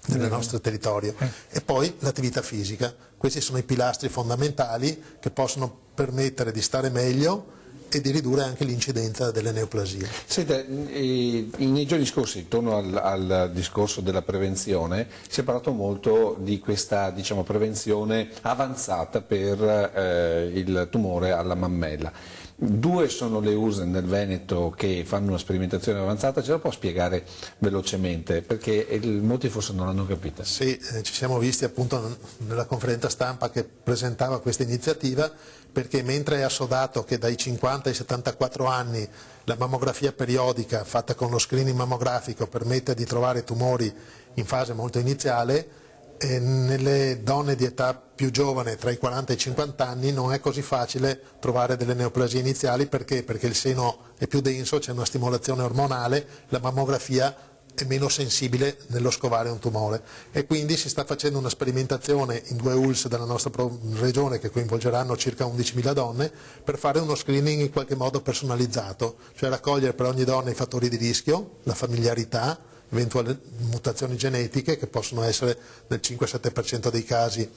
nostro territorio. E poi l'attività fisica. Questi sono i pilastri fondamentali che possono permettere di stare meglio e di ridurre anche l'incidenza delle neoplasie. Senta, nei giorni scorsi, intorno al discorso della prevenzione, si è parlato molto di questa prevenzione avanzata per il tumore alla mammella. 2 sono le ULSS nel Veneto che fanno una sperimentazione avanzata, ce la può spiegare velocemente? Perché molti forse non l'hanno capita. Sì, ci siamo visti appunto nella conferenza stampa che presentava questa iniziativa, perché mentre è assodato che dai 50 ai 74 anni la mammografia periodica fatta con lo screening mammografico permette di trovare tumori in fase molto iniziale, nelle donne di età più giovane, tra i 40 e i 50 anni, non è così facile trovare delle neoplasie iniziali. Perché? Perché il seno è più denso, c'è una stimolazione ormonale, la mammografia è meno sensibile nello scovare un tumore, e quindi si sta facendo una sperimentazione in 2 ULSS della nostra regione che coinvolgeranno circa 11.000 donne per fare uno screening in qualche modo personalizzato, cioè raccogliere per ogni donna i fattori di rischio, la familiarità, eventuali mutazioni genetiche che possono essere nel 5-7% dei casi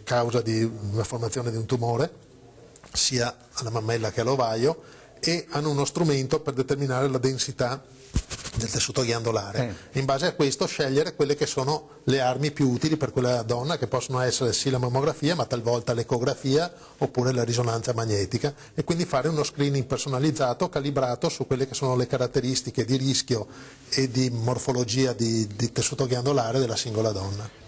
causa di una formazione di un tumore sia alla mammella che all'ovaio, e hanno uno strumento per determinare la densità del tessuto ghiandolare. In base a questo scegliere quelle che sono le armi più utili per quella donna, che possono essere sì la mammografia, ma talvolta l'ecografia oppure la risonanza magnetica, e quindi fare uno screening personalizzato, calibrato su quelle che sono le caratteristiche di rischio e di morfologia di tessuto ghiandolare della singola donna.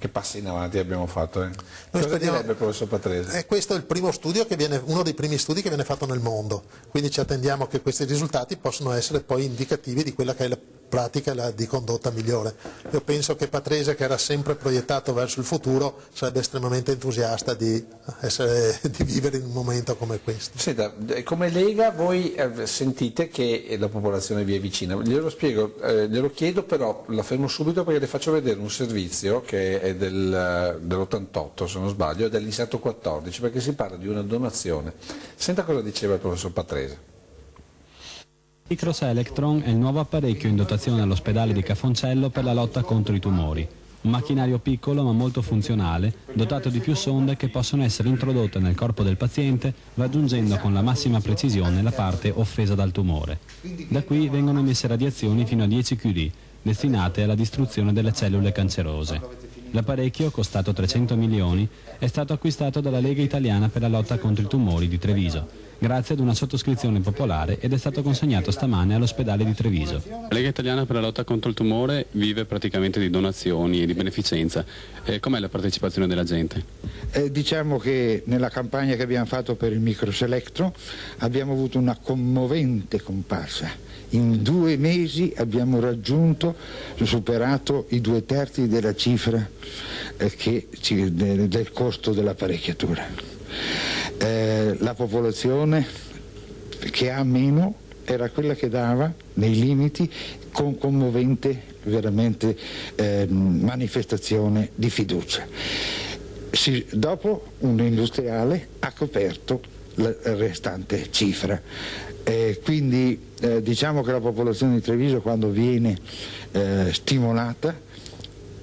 Che passi in avanti abbiamo fatto? Cosa direbbe, professor Patrese? Questo è il primo studio uno dei primi studi che viene fatto nel mondo, quindi ci attendiamo che questi risultati possano essere poi indicativi di quella che è la pratica di condotta migliore. Io penso che Patrese, che era sempre proiettato verso il futuro, sarebbe estremamente entusiasta di vivere in un momento come questo. Senta, come Lega voi sentite che la popolazione vi è vicina? Glielo spiego, glielo chiedo, però la fermo subito perché le faccio vedere un servizio che è dell'88, se non sbaglio, è dell'Insetto 14, perché si parla di una donazione. Senta cosa diceva il professor Patrese. Microselectron è il nuovo apparecchio in dotazione all'ospedale di Cafoncello per la lotta contro i tumori. Un macchinario piccolo ma molto funzionale, dotato di più sonde che possono essere introdotte nel corpo del paziente, raggiungendo con la massima precisione la parte offesa dal tumore. Da qui vengono emesse radiazioni fino a 10 QD, destinate alla distruzione delle cellule cancerose. L'apparecchio, costato 300 milioni, è stato acquistato dalla Lega Italiana per la lotta contro i tumori di Treviso, grazie ad una sottoscrizione popolare, ed è stato consegnato stamane all'ospedale di Treviso. La Lega Italiana per la lotta contro il tumore vive praticamente di donazioni e di beneficenza. Com'è la partecipazione della gente? Diciamo che nella campagna che abbiamo fatto per il Microselectron abbiamo avuto una commovente comparsa. In 2 mesi abbiamo superato i 2/3 della cifra del costo dell'apparecchiatura. La popolazione che ha meno era quella che dava nei limiti, con commovente veramente manifestazione di fiducia. Dopo un industriale ha coperto la restante cifra. Quindi diciamo che la popolazione di Treviso, quando viene stimolata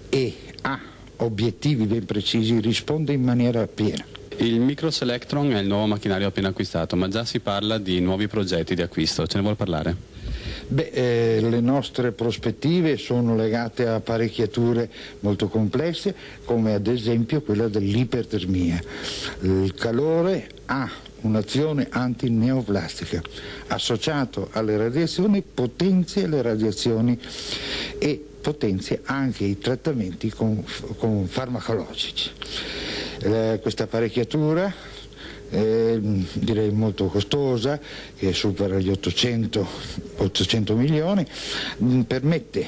e ha obiettivi ben precisi, risponde in maniera piena. Il Microselectron è il nuovo macchinario appena acquistato, ma già si parla di nuovi progetti di acquisto. Ce ne vuole parlare? Le nostre prospettive sono legate a apparecchiature molto complesse, come ad esempio quella dell'ipertermia. Il calore ha un'azione antineoplastica, associato alle radiazioni potenzia le radiazioni e potenzia anche i trattamenti con farmacologici. Questa apparecchiatura direi molto costosa, che supera gli 800 milioni, permette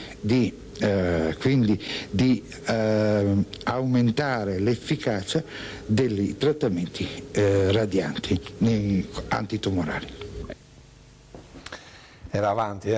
quindi di aumentare l'efficacia dei trattamenti radianti antitumorali. Era avanti,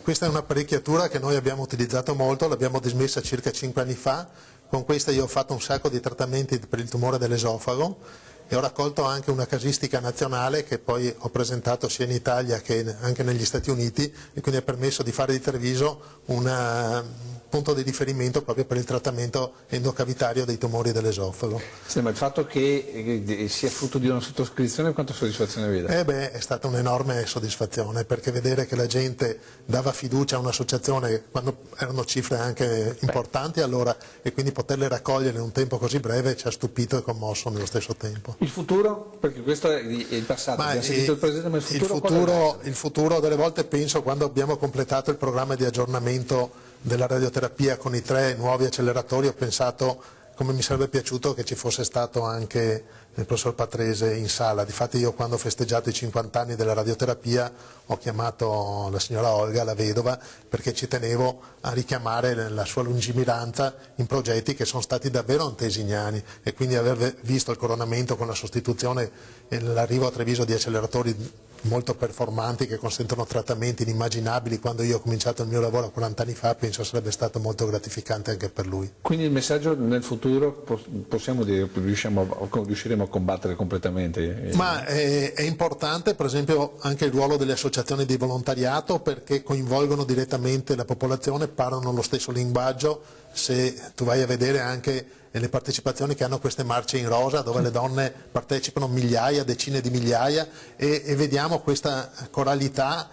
Questa è un'apparecchiatura che noi abbiamo utilizzato molto, l'abbiamo dismessa circa 5 anni fa. Con questa io ho fatto un sacco di trattamenti per il tumore dell'esofago e ho raccolto anche una casistica nazionale che poi ho presentato sia in Italia che anche negli Stati Uniti, e quindi ha permesso di fare di Treviso un punto di riferimento proprio per il trattamento endocavitario dei tumori dell'esofago. Sì, ma il fatto che sia frutto di una sottoscrizione, quanta soddisfazione vede? È stata un'enorme soddisfazione, perché vedere che la gente dava fiducia a un'associazione quando erano cifre anche importanti allora, e quindi poterle raccogliere in un tempo così breve ci ha stupito e commosso nello stesso tempo. Il futuro? Perché questo è il passato, abbiamo sentito il presente, ma il futuro delle volte penso, quando abbiamo completato il programma di aggiornamento della radioterapia con i 3 nuovi acceleratori, ho pensato come mi sarebbe piaciuto che ci fosse stato anche il professor Patrese in sala. Difatti io, quando ho festeggiato i 50 anni della radioterapia, ho chiamato la signora Olga, la vedova, perché ci tenevo a richiamare la sua lungimiranza in progetti che sono stati davvero antesignani, e quindi aver visto il coronamento con la sostituzione e l'arrivo a Treviso di acceleratori molto performanti che consentono trattamenti inimmaginabili quando io ho cominciato il mio lavoro 40 anni fa, penso sarebbe stato molto gratificante anche per lui. Quindi il messaggio nel futuro possiamo dire che riusciremo a combattere completamente? Ma è importante per esempio anche il ruolo delle associazioni di volontariato, perché coinvolgono direttamente la popolazione, parlano lo stesso linguaggio. Se tu vai a vedere anche le partecipazioni che hanno queste marce in rosa, dove le donne partecipano migliaia, decine di migliaia, e vediamo questa coralità,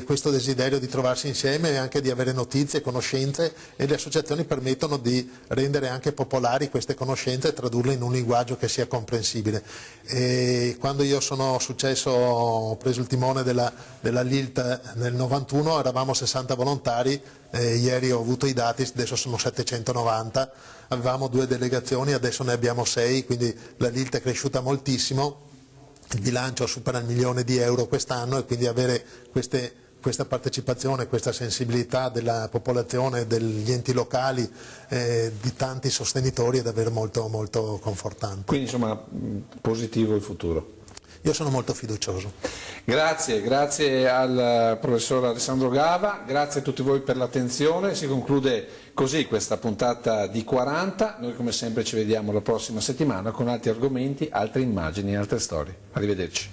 questo desiderio di trovarsi insieme e anche di avere notizie, conoscenze, e le associazioni permettono di rendere anche popolari queste conoscenze e tradurle in un linguaggio che sia comprensibile. E quando io sono successo, ho preso il timone della LILT nel 91, eravamo 60 volontari, ieri ho avuto i dati, adesso sono 790, avevamo 2 delegazioni, adesso ne abbiamo 6, quindi la LILT è cresciuta moltissimo, il bilancio supera il €1.000.000 quest'anno, e quindi avere questa partecipazione, questa sensibilità della popolazione, degli enti locali, di tanti sostenitori, è davvero molto, molto confortante. Quindi insomma positivo il futuro. Io sono molto fiducioso. Grazie al professor Alessandro Gava, grazie a tutti voi per l'attenzione. Si conclude così questa puntata di 40. Noi come sempre ci vediamo la prossima settimana con altri argomenti, altre immagini e altre storie. Arrivederci.